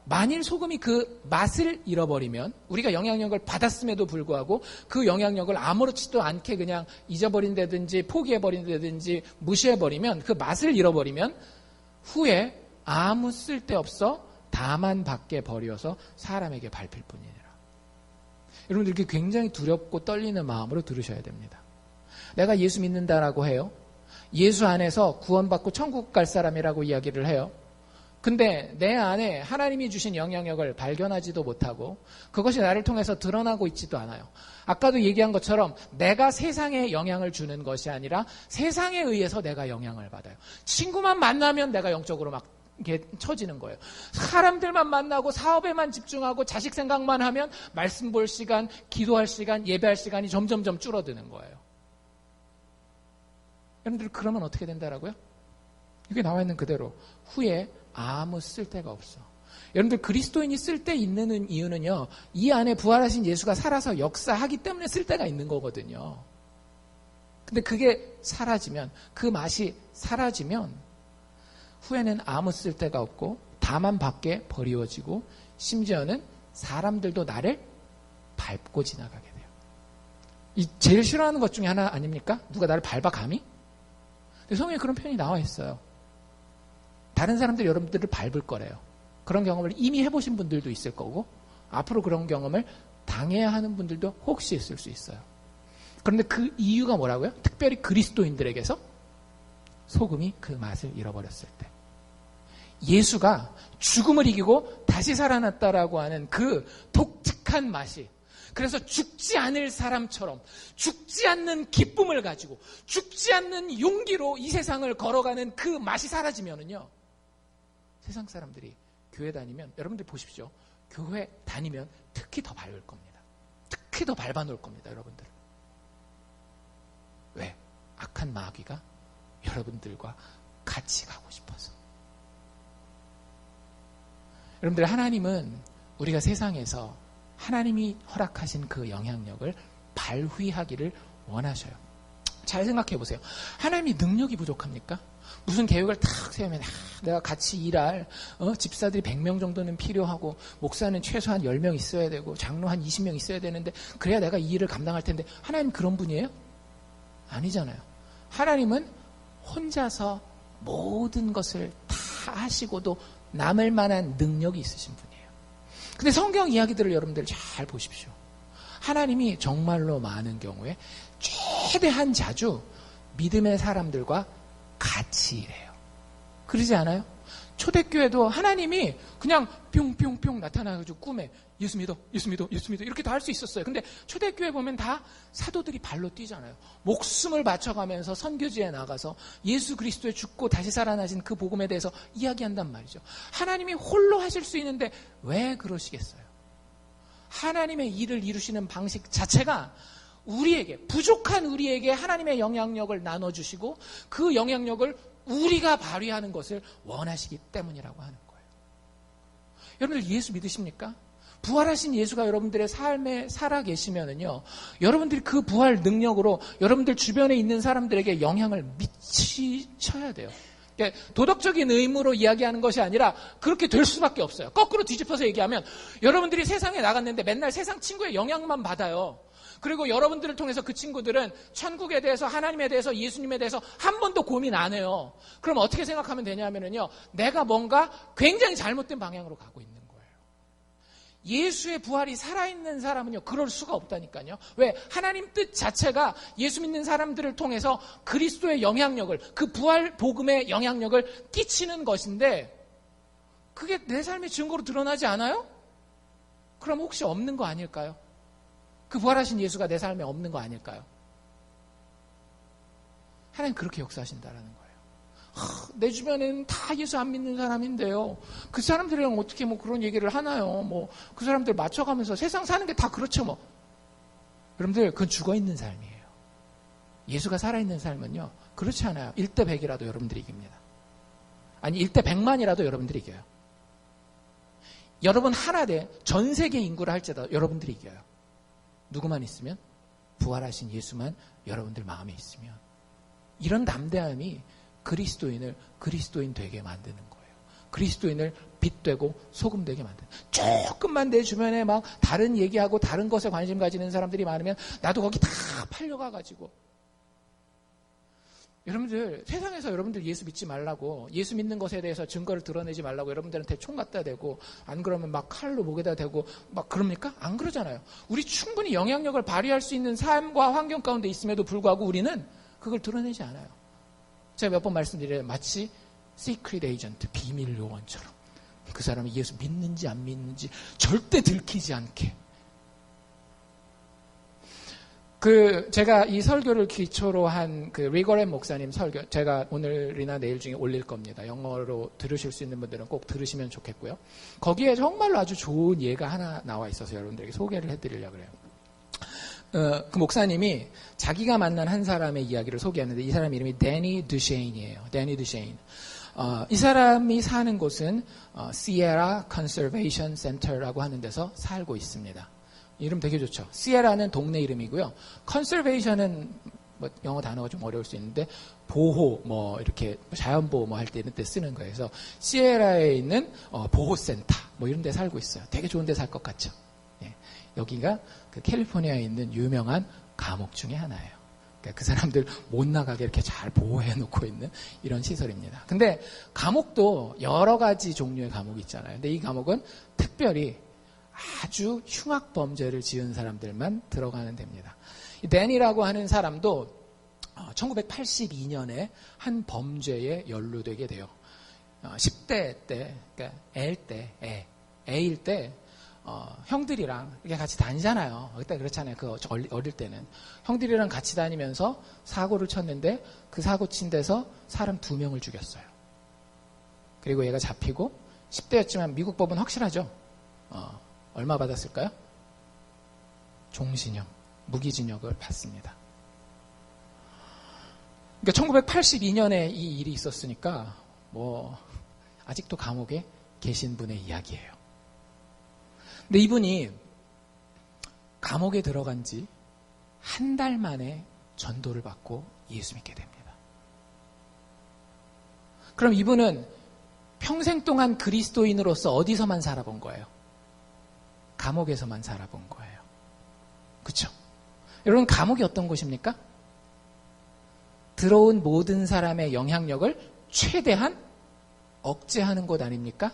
만일 소금이 그 맛을 잃어버리면 우리가 영향력을 받았음에도 불구하고 그 영향력을 아무렇지도 않게 그냥 잊어버린다든지 포기해버린다든지 무시해버리면 그 맛을 잃어버리면 후에 아무 쓸데없어 다만 밖에 버려서 사람에게 밟힐 뿐이니라. 여러분들 이렇게 굉장히 두렵고 떨리는 마음으로 들으셔야 됩니다. 내가 예수 믿는다라고 해요. 예수 안에서 구원받고 천국 갈 사람이라고 이야기를 해요. 근데 내 안에 하나님이 주신 영향력을 발견하지도 못하고 그것이 나를 통해서 드러나고 있지도 않아요. 아까도 얘기한 것처럼 내가 세상에 영향을 주는 것이 아니라 세상에 의해서 내가 영향을 받아요. 친구만 만나면 내가 영적으로 막 이렇게 처지는 거예요. 사람들만 만나고 사업에만 집중하고 자식 생각만 하면 말씀 볼 시간, 기도할 시간, 예배할 시간이 점점점 줄어드는 거예요. 여러분들 그러면 어떻게 된다라고요? 이게 나와 있는 그대로 후에 아무 쓸데가 없어. 여러분들 그리스도인이 쓸데 있는 이유는요. 이 안에 부활하신 예수가 살아서 역사하기 때문에 쓸데가 있는 거거든요. 근데 그게 사라지면 그 맛이 사라지면 후에는 아무 쓸데가 없고 다만 밖에 버리워지고 심지어는 사람들도 나를 밟고 지나가게 돼요. 이 제일 싫어하는 것 중에 하나 아닙니까? 누가 나를 밟아 감히? 근데 성경에 그런 표현이 나와 있어요. 다른 사람들이 여러분들을 밟을 거래요. 그런 경험을 이미 해보신 분들도 있을 거고 앞으로 그런 경험을 당해야 하는 분들도 혹시 있을 수 있어요. 그런데 그 이유가 뭐라고요? 특별히 그리스도인들에게서 소금이 그 맛을 잃어버렸을 때 예수가 죽음을 이기고 다시 살아났다라고 하는 그 독특한 맛이 그래서 죽지 않을 사람처럼 죽지 않는 기쁨을 가지고 죽지 않는 용기로 이 세상을 걸어가는 그 맛이 사라지면은요. 세상 사람들이 교회 다니면 여러분들 보십시오. 교회 다니면 특히 더 밟을 겁니다. 특히 더 밟아놓을 겁니다. 여러분들. 왜? 악한 마귀가 여러분들과 같이 가고 싶어서. 여러분들 하나님은 우리가 세상에서 하나님이 허락하신 그 영향력을 발휘하기를 원하셔요. 잘 생각해 보세요. 하나님이 능력이 부족합니까? 무슨 계획을 탁 세우면 내가 같이 일할 집사들이 100명 정도는 필요하고 목사는 최소한 10명 있어야 되고 장로 한 20명 있어야 되는데 그래야 내가 이 일을 감당할 텐데 하나님 그런 분이에요? 아니잖아요. 하나님은 혼자서 모든 것을 다 하시고도 남을 만한 능력이 있으신 분이에요. 근데 성경 이야기들을 여러분들 잘 보십시오. 하나님이 정말로 많은 경우에 최대한 자주 믿음의 사람들과 같이 일해요. 그러지 않아요? 초대교회도 하나님이 그냥 뿅뿅뿅 나타나가지고 꿈에 예수 믿어, 예수 믿어, 예수 믿어 이렇게 다 할 수 있었어요. 근데 초대교회 보면 다 사도들이 발로 뛰잖아요. 목숨을 바쳐가면서 선교지에 나가서 예수 그리스도의 죽고 다시 살아나신 그 복음에 대해서 이야기한단 말이죠. 하나님이 홀로 하실 수 있는데 왜 그러시겠어요? 하나님의 일을 이루시는 방식 자체가 우리에게 부족한 우리에게 하나님의 영향력을 나눠주시고 그 영향력을 우리가 발휘하는 것을 원하시기 때문이라고 하는 거예요. 여러분들 예수 믿으십니까? 부활하신 예수가 여러분들의 삶에 살아 계시면은요, 여러분들이 그 부활 능력으로 여러분들 주변에 있는 사람들에게 영향을 미치셔야 돼요. 그러니까 도덕적인 의무로 이야기하는 것이 아니라 그렇게 될 수밖에 없어요. 거꾸로 뒤집어서 얘기하면 여러분들이 세상에 나갔는데 맨날 세상 친구의 영향만 받아요. 그리고 여러분들을 통해서 그 친구들은 천국에 대해서 하나님에 대해서 예수님에 대해서 한 번도 고민 안 해요. 그럼 어떻게 생각하면 되냐면요. 내가 뭔가 굉장히 잘못된 방향으로 가고 있는 거예요. 예수의 부활이 살아있는 사람은요, 그럴 수가 없다니까요. 왜? 하나님 뜻 자체가 예수 믿는 사람들을 통해서 그리스도의 영향력을, 그 부활 복음의 영향력을 끼치는 것인데, 그게 내 삶의 증거로 드러나지 않아요? 그럼 혹시 없는 거 아닐까요? 그 부활하신 예수가 내 삶에 없는 거 아닐까요? 하나님 그렇게 역사하신다라는 거예요. 내 주변에는 다 예수 안 믿는 사람인데요. 그 사람들이랑 어떻게 뭐 그런 얘기를 하나요? 뭐 그 사람들 맞춰가면서 세상 사는 게 다 그렇죠 뭐. 여러분들 그건 죽어있는 삶이에요. 예수가 살아있는 삶은요. 그렇지 않아요. 1대 100이라도 여러분들이 이깁니다. 아니 1대 100만이라도 여러분들이 이겨요. 여러분 하나 돼 전 세계 인구를 할지라도 여러분들이 이겨요. 누구만 있으면? 부활하신 예수만 여러분들 마음에 있으면. 이런 담대함이 그리스도인을 그리스도인 되게 만드는 거예요. 그리스도인을 빛되고 소금 되게 만드는 거예요. 조금만 내 주변에 막 다른 얘기하고 다른 것에 관심 가지는 사람들이 많으면 나도 거기 다 팔려가가지고. 여러분들 세상에서 여러분들 예수 믿지 말라고, 예수 믿는 것에 대해서 증거를 드러내지 말라고 여러분들한테 총 갖다 대고, 안 그러면 막 칼로 목에다 대고 막 그럽니까? 안 그러잖아요. 우리 충분히 영향력을 발휘할 수 있는 삶과 환경 가운데 있음에도 불구하고 우리는 그걸 드러내지 않아요. 제가 몇 번 말씀드려요. 마치 시크릿 에이전트, 비밀 요원처럼 그 사람이 예수 믿는지 안 믿는지 절대 들키지 않게. 제가 이 설교를 기초로 한 그 리거렌 목사님 설교, 제가 오늘이나 내일 중에 올릴 겁니다. 영어로 들으실 수 있는 분들은 꼭 들으시면 좋겠고요. 거기에 정말로 아주 좋은 예가 하나 나와 있어서 여러분들에게 소개를 해드리려고 그래요. 그 목사님이 자기가 만난 한 사람의 이야기를 소개하는데, 이 사람 이름이 데니 두셰인이에요. 데니 두셰인. 이 사람이 사는 곳은 시에라 컨서베이션 센터라고 하는 데서 살고 있습니다. 이름 되게 좋죠. 시에라는 동네 이름이고요. 컨서베이션은 뭐 영어 단어가 좀 어려울 수 있는데 보호, 뭐 이렇게 자연보호 뭐 할 때 이런 때 쓰는 거예요. 그래서 시에라에 있는 보호센터 뭐 이런 데 살고 있어요. 되게 좋은 데 살 것 같죠. 예. 여기가 그 캘리포니아에 있는 유명한 감옥 중에 하나예요. 그러니까 그 사람들 못 나가게 이렇게 잘 보호해 놓고 있는 이런 시설입니다. 근데 감옥도 여러 가지 종류의 감옥이 있잖아요. 근데 이 감옥은 특별히 아주 흉악 범죄를 지은 사람들만 들어가는 데입니다. 댄이라고 하는 사람도 1982년에 한 범죄에 연루되게 돼요. 10대 때, 그러니까 애일 때 형들이랑 이렇게 같이 다니잖아요. 그때 그렇잖아요. 어릴 때는 형들이랑 같이 다니면서 사고를 쳤는데 그 사고 친 데서 사람 2명을 죽였어요. 그리고 얘가 잡히고 10대였지만 미국 법은 확실하죠. 얼마 받았을까요? 종신형, 무기징역을 받습니다. 그러니까 1982년에 이 일이 있었으니까 뭐 아직도 감옥에 계신 분의 이야기예요. 근데 이분이 감옥에 들어간 지 한 달 만에 전도를 받고 예수 믿게 됩니다. 그럼 이분은 평생 동안 그리스도인으로서 어디서만 살아본 거예요? 감옥에서만 살아본 거예요. 그렇죠? 여러분, 감옥이 어떤 곳입니까? 들어온 모든 사람의 영향력을 최대한 억제하는 곳 아닙니까?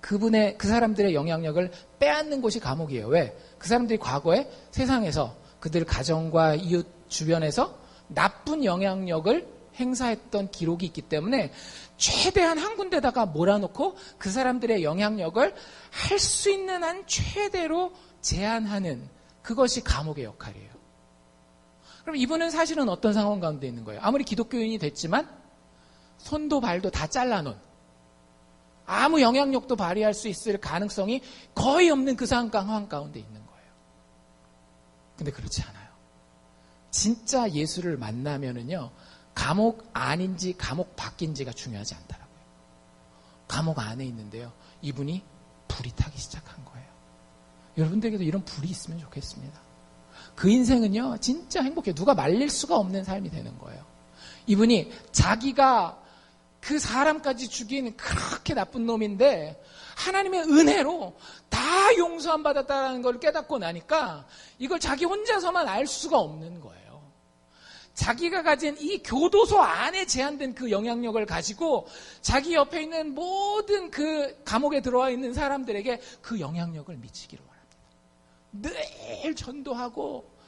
그 사람들의 영향력을 빼앗는 곳이 감옥이에요. 왜? 그 사람들이 과거에 세상에서 그들 가정과 이웃 주변에서 나쁜 영향력을 행사했던 기록이 있기 때문에 최대한 한 군데다가 몰아놓고 그 사람들의 영향력을 할 수 있는 한 최대로 제한하는, 그것이 감옥의 역할이에요. 그럼 이분은 사실은 어떤 상황 가운데 있는 거예요? 아무리 기독교인이 됐지만 손도 발도 다 잘라놓은, 아무 영향력도 발휘할 수 있을 가능성이 거의 없는 그 상황 가운데 있는 거예요. 근데 그렇지 않아요. 진짜 예수를 만나면은요, 감옥 안인지 감옥 밖인지가 중요하지 않더라고요. 감옥 안에 있는데요, 이분이 불이 타기 시작한 거예요. 여러분들에게도 이런 불이 있으면 좋겠습니다. 그 인생은요, 진짜 행복해요. 누가 말릴 수가 없는 삶이 되는 거예요. 이분이 자기가 그 사람까지 죽인 그렇게 나쁜 놈인데 하나님의 은혜로 다 용서 안 받았다는 걸 깨닫고 나니까 이걸 자기 혼자서만 알 수가 없는 거예요. 자기가 가진 이 교도소 안에 제한된 그 영향력을 가지고 자기 옆에 있는 모든 그 감옥에 들어와 있는 사람들에게 그 영향력을 미치기를 원합니다. 늘 전도하고,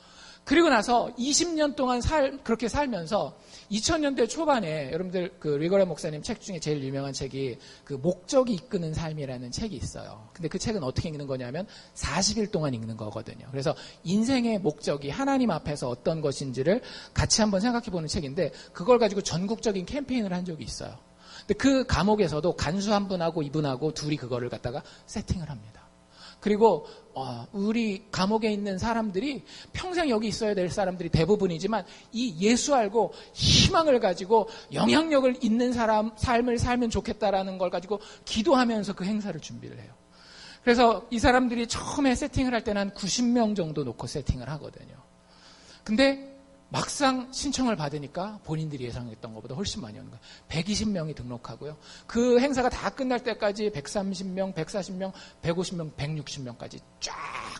그리고 나서 20년 동안 그렇게 살면서 2000년대 초반에 여러분들 그 리거레 목사님 책 중에 제일 유명한 책이 그 목적이 이끄는 삶이라는 책이 있어요. 근데 그 책은 어떻게 읽는 거냐면 40일 동안 읽는 거거든요. 그래서 인생의 목적이 하나님 앞에서 어떤 것인지를 같이 한번 생각해 보는 책인데, 그걸 가지고 전국적인 캠페인을 한 적이 있어요. 근데 그 감옥에서도 간수 한 분하고 이분하고 둘이 그거를 갖다가 세팅을 합니다. 그리고 우리 감옥에 있는 사람들이 평생 여기 있어야 될 사람들이 대부분이지만 이 예수 알고 희망을 가지고 영향력을 있는 사람 삶을 살면 좋겠다라는 걸 가지고 기도하면서 그 행사를 준비를 해요. 그래서 이 사람들이 처음에 세팅을 할 때는 한 90명 정도 놓고 세팅을 하거든요. 근데 막상 신청을 받으니까 본인들이 예상했던 것보다 훨씬 많이 오는 거예요. 120명이 등록하고요. 그 행사가 다 끝날 때까지 130명, 140명, 150명, 160명까지 쫙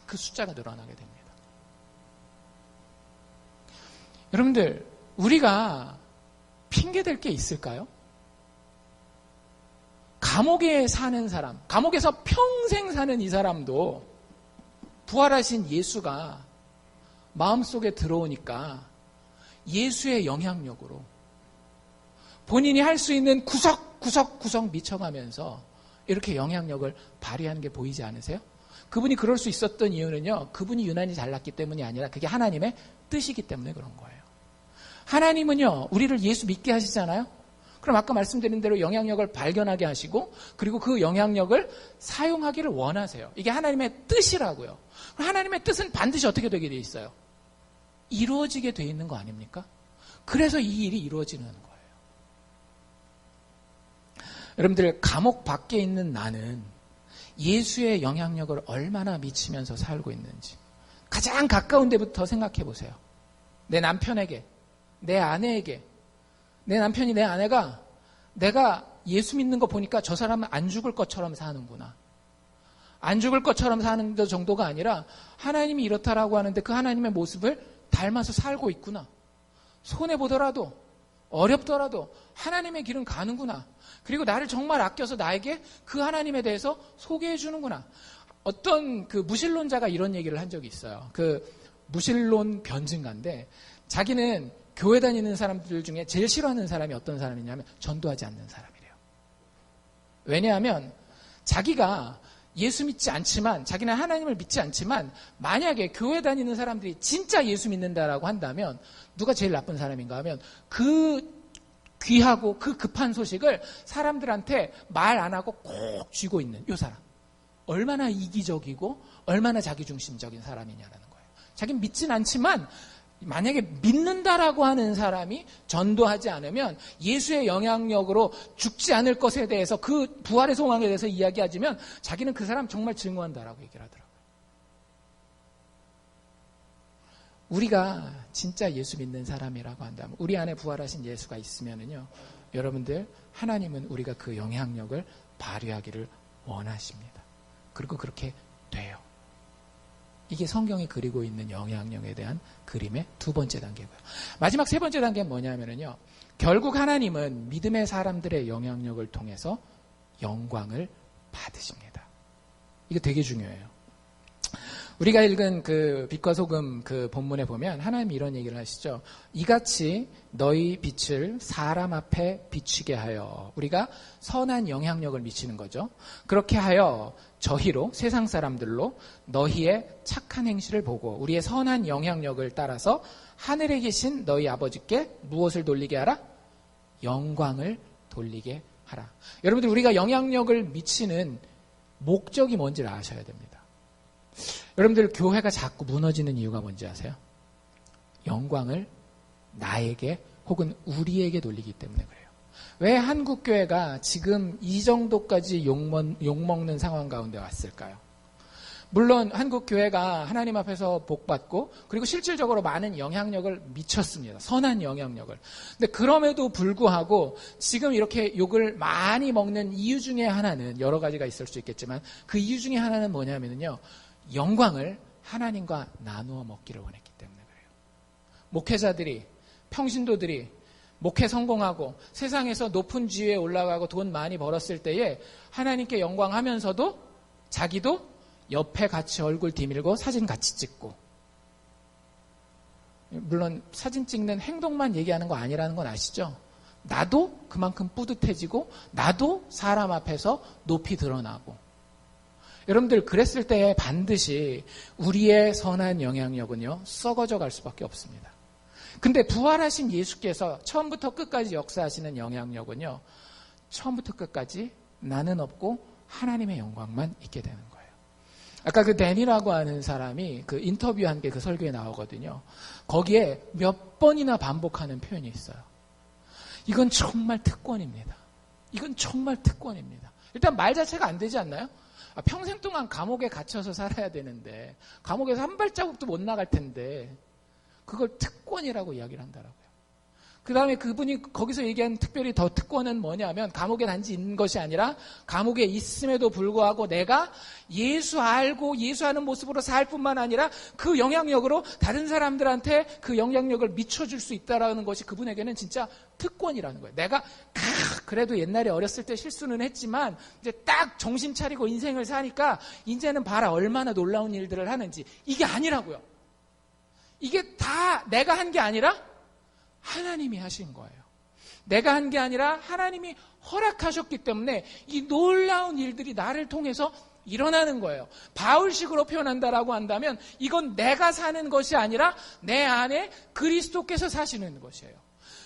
그 숫자가 늘어나게 됩니다. 여러분들, 우리가 핑계댈 게 있을까요? 감옥에 사는 사람, 감옥에서 평생 사는 이 사람도 부활하신 예수가 마음속에 들어오니까 예수의 영향력으로 본인이 할 수 있는 구석구석 미쳐가면서 이렇게 영향력을 발휘하는 게 보이지 않으세요? 그분이 그럴 수 있었던 이유는요, 그분이 유난히 잘났기 때문이 아니라 그게 하나님의 뜻이기 때문에 그런 거예요. 하나님은요, 우리를 예수 믿게 하시잖아요? 그럼 아까 말씀드린 대로 영향력을 발견하게 하시고, 그리고 그 영향력을 사용하기를 원하세요. 이게 하나님의 뜻이라고요. 하나님의 뜻은 반드시 어떻게 되게 돼 있어요? 이루어지게 돼 있는 거 아닙니까? 그래서 이 일이 이루어지는 거예요. 여러분들, 감옥 밖에 있는 나는 예수의 영향력을 얼마나 미치면서 살고 있는지 가장 가까운 데부터 생각해 보세요. 내 남편에게, 내 아내에게, 내 남편이 내 아내가 내가 예수 믿는 거 보니까 저 사람은 안 죽을 것처럼 사는구나. 안 죽을 것처럼 사는 정도가 아니라 하나님이 이렇다라고 하는데 그 하나님의 모습을 닮아서 살고 있구나. 손해보더라도 어렵더라도 하나님의 길은 가는구나. 그리고 나를 정말 아껴서 나에게 그 하나님에 대해서 소개해 주는구나. 어떤 그 무신론자가 이런 얘기를 한 적이 있어요. 그 무신론 변증가인데 자기는 교회 다니는 사람들 중에 제일 싫어하는 사람이 어떤 사람이냐면 전도하지 않는 사람이래요. 왜냐하면 자기가 예수 믿지 않지만, 자기는 하나님을 믿지 않지만 만약에 교회 다니는 사람들이 진짜 예수 믿는다라고 한다면 누가 제일 나쁜 사람인가 하면 그 귀하고 그 급한 소식을 사람들한테 말 안 하고 꼭 쥐고 있는 이 사람. 얼마나 이기적이고 얼마나 자기중심적인 사람이냐라는 거예요. 자기는 믿진 않지만 만약에 믿는다라고 하는 사람이 전도하지 않으면 예수의 영향력으로 죽지 않을 것에 대해서, 그 부활의 소망에 대해서 이야기하지만 자기는 그 사람 정말 증오한다라고 얘기를 하더라고요. 우리가 진짜 예수 믿는 사람이라고 한다면, 우리 안에 부활하신 예수가 있으면은요, 여러분들, 하나님은 우리가 그 영향력을 발휘하기를 원하십니다. 그리고 그렇게 돼요. 이게 성경이 그리고 있는 영향력에 대한 그림의 두 번째 단계고요. 마지막 세 번째 단계는 뭐냐면요, 결국 하나님은 믿음의 사람들의 영향력을 통해서 영광을 받으십니다. 이거 되게 중요해요. 우리가 읽은 그 빛과 소금 그 본문에 보면 하나님이 이런 얘기를 하시죠. 이같이 너희 빛을 사람 앞에 비추게 하여, 우리가 선한 영향력을 미치는 거죠. 그렇게 하여 저희로, 세상 사람들로 너희의 착한 행실을 보고 우리의 선한 영향력을 따라서 하늘에 계신 너희 아버지께 무엇을 돌리게 하라? 영광을 돌리게 하라. 여러분들, 우리가 영향력을 미치는 목적이 뭔지를 아셔야 됩니다. 여러분들, 교회가 자꾸 무너지는 이유가 뭔지 아세요? 영광을 나에게 혹은 우리에게 돌리기 때문에 그래요. 왜 한국교회가 지금 이 정도까지 욕먹는 상황 가운데 왔을까요? 물론 한국교회가 하나님 앞에서 복받고 그리고 실질적으로 많은 영향력을 미쳤습니다. 선한 영향력을. 근데 그럼에도 불구하고 지금 이렇게 욕을 많이 먹는 이유 중에 하나는, 여러 가지가 있을 수 있겠지만 그 이유 중에 하나는 뭐냐면요, 영광을 하나님과 나누어 먹기를 원했기 때문에 그래요. 목회자들이 평신도들이 목회 성공하고 세상에서 높은 지위에 올라가고 돈 많이 벌었을 때에 하나님께 영광하면서도 자기도 옆에 같이 얼굴 디밀고 사진 같이 찍고, 물론 사진 찍는 행동만 얘기하는 거 아니라는 건 아시죠? 나도 그만큼 뿌듯해지고 나도 사람 앞에서 높이 드러나고. 여러분들 그랬을 때 반드시 우리의 선한 영향력은요 썩어져 갈 수밖에 없습니다. 근데 부활하신 예수께서 처음부터 끝까지 역사하시는 영향력은요 처음부터 끝까지 나는 없고 하나님의 영광만 있게 되는 거예요. 아까 그 데니라고 하는 사람이 그 인터뷰한 게 그 설교에 나오거든요. 거기에 몇 번이나 반복하는 표현이 있어요. 이건 정말 특권입니다. 이건 정말 특권입니다. 일단 말 자체가 안 되지 않나요? 평생 동안 감옥에 갇혀서 살아야 되는데 감옥에서 한 발자국도 못 나갈 텐데 그걸 특권이라고 이야기를 한다라고요. 그 다음에 그분이 거기서 얘기한 특별히 더 특권은 뭐냐면 감옥에 단지 있는 것이 아니라 감옥에 있음에도 불구하고 내가 예수 알고 예수하는 모습으로 살 뿐만 아니라 그 영향력으로 다른 사람들한테 그 영향력을 미쳐줄 수 있다라는 것이 그분에게는 진짜 특권이라는 거예요. 내가 그래도 옛날에 어렸을 때 실수는 했지만 이제 딱 정신 차리고 인생을 사니까 이제는 봐라 얼마나 놀라운 일들을 하는지. 이게 아니라고요. 이게 다 내가 한 게 아니라 하나님이 하신 거예요. 내가 한 게 아니라 하나님이 허락하셨기 때문에 이 놀라운 일들이 나를 통해서 일어나는 거예요. 바울식으로 표현한다라고 한다면 이건 내가 사는 것이 아니라 내 안에 그리스도께서 사시는 것이에요.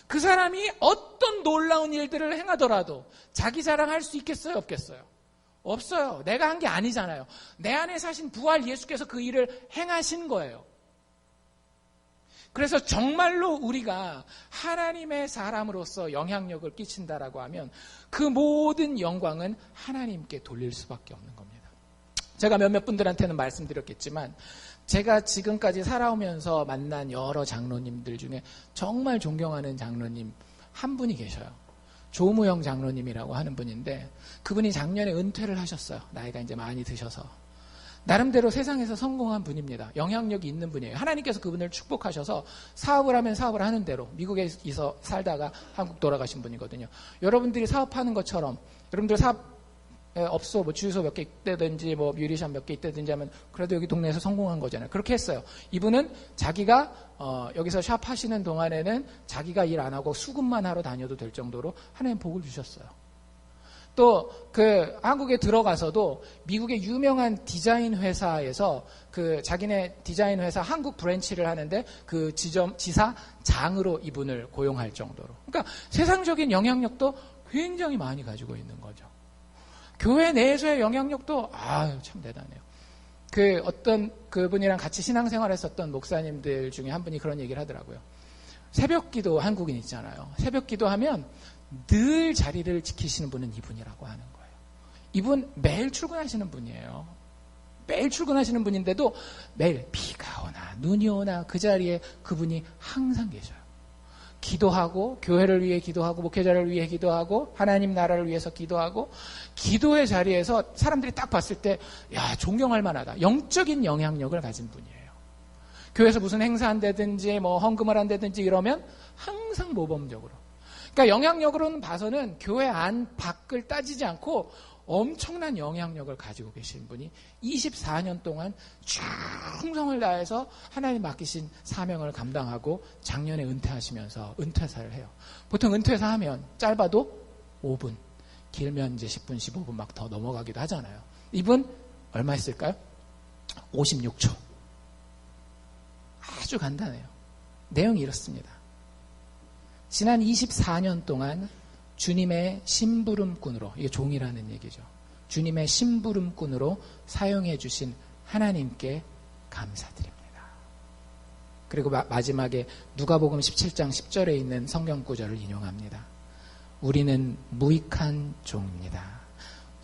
그 사람이 어떤 놀라운 일들을 행하더라도 자기 자랑할 수 있겠어요? 없겠어요? 없어요. 내가 한 게 아니잖아요. 내 안에 사신 부활 예수께서 그 일을 행하신 거예요. 그래서 정말로 우리가 하나님의 사람으로서 영향력을 끼친다라고 하면 그 모든 영광은 하나님께 돌릴 수밖에 없는 겁니다. 제가 몇몇 분들한테는 말씀드렸겠지만 제가 지금까지 살아오면서 만난 여러 장로님들 중에 정말 존경하는 장로님 한 분이 계셔요. 조무영 장로님이라고 하는 분인데 그분이 작년에 은퇴를 하셨어요. 나이가 이제 많이 드셔서. 나름대로 세상에서 성공한 분입니다. 영향력이 있는 분이에요. 하나님께서 그분을 축복하셔서 사업을 하면 사업을 하는 대로 미국에서 살다가 한국 돌아가신 분이거든요. 여러분들이 사업하는 것처럼 여러분들 사업 업소 뭐 주유소 몇 개 있다든지 뭐 뮤지션 몇 개 있다든지 하면 그래도 여기 동네에서 성공한 거잖아요. 그렇게 했어요. 이분은 자기가 여기서 샵 하시는 동안에는 자기가 일 안 하고 수급만 하러 다녀도 될 정도로 하나님 복을 주셨어요. 또 그 한국에 들어가서도 미국의 유명한 디자인 회사에서 그 자기네 디자인 회사 한국 브랜치를 하는데 그 지사장으로 이분을 고용할 정도로. 그러니까 세상적인 영향력도 굉장히 많이 가지고 있는 거죠. 교회 내에서의 영향력도 참 대단해요. 그 어떤 그분이랑 같이 신앙생활했었던 목사님들 중에 한 분이 그런 얘기를 하더라고요. 새벽기도 한국인 있잖아요. 새벽기도하면 늘 자리를 지키시는 분은 이분이라고 하는 거예요. 이분 매일 출근하시는 분이에요. 매일 출근하시는 분인데도 매일 비가 오나 눈이 오나 그 자리에 그분이 항상 계셔요. 기도하고 교회를 위해 기도하고 목회자를 위해 기도하고 하나님 나라를 위해서 기도하고 기도의 자리에서 사람들이 딱 봤을 때 존경할 만하다. 영적인 영향력을 가진 분이에요. 교회에서 무슨 행사 한다든지 뭐 헌금을 한다든지 이러면 항상 모범적으로. 그러니까 영향력으로는 봐서는 교회 안 밖을 따지지 않고 엄청난 영향력을 가지고 계신 분이 24년 동안 충성을 다해서 하나님 맡기신 사명을 감당하고 작년에 은퇴하시면서 은퇴사를 해요. 보통 은퇴사 하면 짧아도 5분, 길면 이제 10분, 15분 막 더 넘어가기도 하잖아요. 이분 얼마 했을까요? 56초. 아주 간단해요. 내용이 이렇습니다. 지난 24년 동안 주님의 심부름꾼으로, 이게 종이라는 얘기죠. 주님의 심부름꾼으로 사용해 주신 하나님께 감사드립니다. 그리고 마지막에 누가복음 17장 10절에 있는 성경 구절을 인용합니다. 우리는 무익한 종입니다.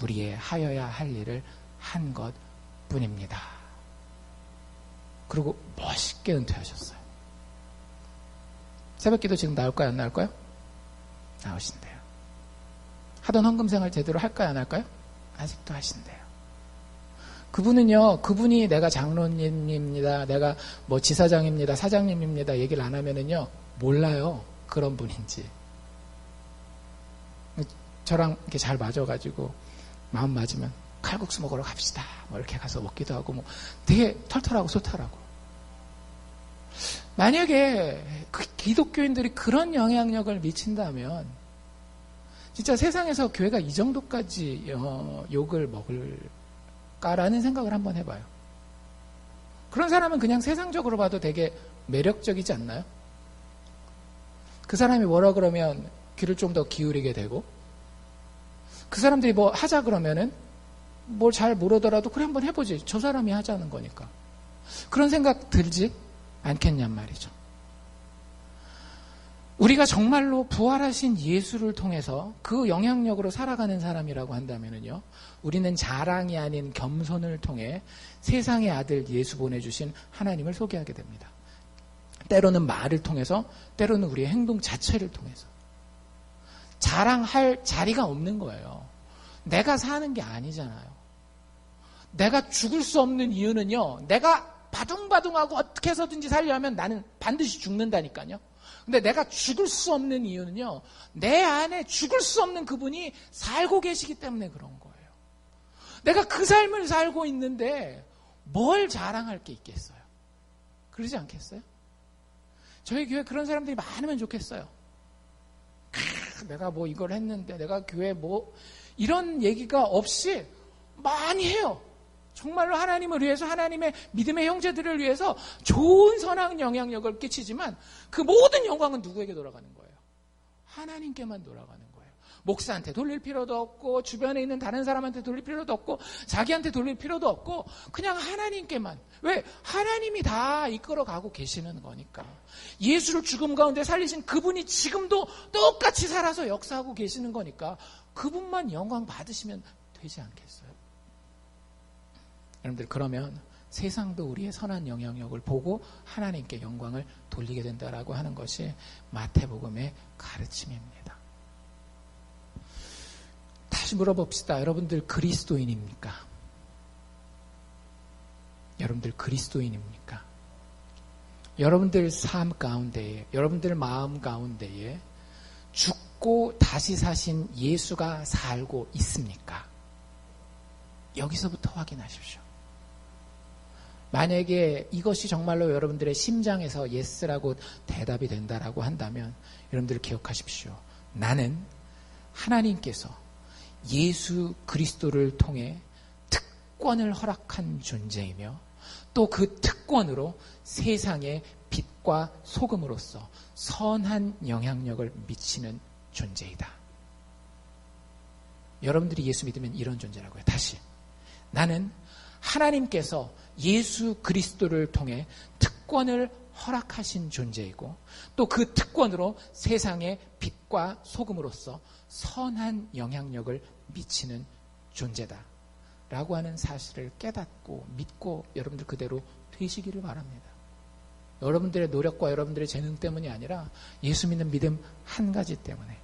우리의 하여야 할 일을 한 것뿐입니다. 그리고 멋있게 은퇴하셨어요. 새벽기도 지금 나올까요? 안 나올까요? 나오신대요. 하던 헌금생활 제대로 할까요? 안 할까요? 아직도 하신대요. 그분은요, 그분이 내가 장로님입니다, 내가 뭐 지사장입니다, 사장님입니다 얘기를 안 하면은요, 몰라요. 그런 분인지. 저랑 이렇게 잘 맞아가지고 마음 맞으면 칼국수 먹으러 갑시다. 뭐 이렇게 가서 먹기도 하고 뭐 되게 털털하고 소탈하고. 만약에 그 기독교인들이 그런 영향력을 미친다면 진짜 세상에서 교회가 이 정도까지 욕을 먹을까라는 생각을 한번 해봐요. 그런 사람은 그냥 세상적으로 봐도 되게 매력적이지 않나요? 그 사람이 뭐라 그러면 귀를 좀 더 기울이게 되고, 그 사람들이 뭐 하자 그러면은 뭘 잘 모르더라도 그래 한번 해보지. 저 사람이 하자는 거니까. 그런 생각 들지 않겠냔 말이죠. 우리가 정말로 부활하신 예수를 통해서 그 영향력으로 살아가는 사람이라고 한다면요, 우리는 자랑이 아닌 겸손을 통해 세상의 아들 예수 보내주신 하나님을 소개하게 됩니다. 때로는 말을 통해서, 때로는 우리의 행동 자체를 통해서. 자랑할 자리가 없는 거예요. 내가 사는 게 아니잖아요. 내가 죽을 수 없는 이유는요, 내가 바둥바둥하고 어떻게 해서든지 살려면 나는 반드시 죽는다니까요. 근데 내가 죽을 수 없는 이유는요, 내 안에 죽을 수 없는 그분이 살고 계시기 때문에 그런 거예요. 내가 그 삶을 살고 있는데 뭘 자랑할 게 있겠어요? 그러지 않겠어요? 저희 교회 그런 사람들이 많으면 좋겠어요. 내가 뭐 이걸 했는데, 내가 교회 뭐 이런 얘기가 없이 많이 해요. 정말로 하나님을 위해서, 하나님의 믿음의 형제들을 위해서 좋은 선한 영향력을 끼치지만 그 모든 영광은 누구에게 돌아가는 거예요? 하나님께만 돌아가는 거예요. 목사한테 돌릴 필요도 없고, 주변에 있는 다른 사람한테 돌릴 필요도 없고, 자기한테 돌릴 필요도 없고, 그냥 하나님께만. 왜? 하나님이 다 이끌어가고 계시는 거니까. 예수를 죽음 가운데 살리신 그분이 지금도 똑같이 살아서 역사하고 계시는 거니까 그분만 영광 받으시면 되지 않겠어요? 여러분들, 그러면 세상도 우리의 선한 영향력을 보고 하나님께 영광을 돌리게 된다라고 하는 것이 마태복음의 가르침입니다. 다시 물어봅시다. 여러분들 그리스도인입니까? 여러분들 그리스도인입니까? 여러분들 삶 가운데에, 여러분들 마음 가운데에 죽고 다시 사신 예수가 살고 있습니까? 여기서부터 확인하십시오. 만약에 이것이 정말로 여러분들의 심장에서 예스라고 대답이 된다라고 한다면 여러분들 기억하십시오. 나는 하나님께서 예수 그리스도를 통해 특권을 허락한 존재이며 또 그 특권으로 세상의 빛과 소금으로서 선한 영향력을 미치는 존재이다. 여러분들이 예수 믿으면 이런 존재라고요. 다시, 나는 하나님께서 예수 그리스도를 통해 특권을 허락하신 존재이고 또 그 특권으로 세상의 빛과 소금으로서 선한 영향력을 미치는 존재다 라고 하는 사실을 깨닫고 믿고 여러분들 그대로 되시기를 바랍니다. 여러분들의 노력과 여러분들의 재능 때문이 아니라 예수 믿는 믿음 한 가지 때문에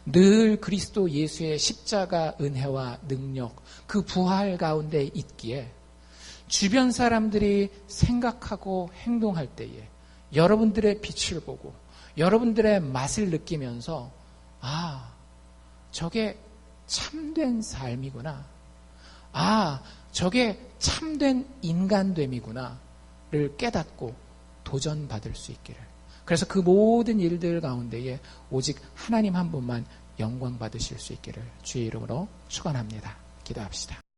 늘 그리스도 예수의 십자가 은혜와 능력, 그 부활 가운데 있기에 주변 사람들이 생각하고 행동할 때에 여러분들의 빛을 보고 여러분들의 맛을 느끼면서 아, 저게 참된 삶이구나. 아, 저게 참된 인간됨이구나를 깨닫고 도전받을 수 있기를. 그래서 그 모든 일들 가운데에 오직 하나님 한 분만 영광 받으실 수 있기를 주의 이름으로 축원합니다. 기도합시다.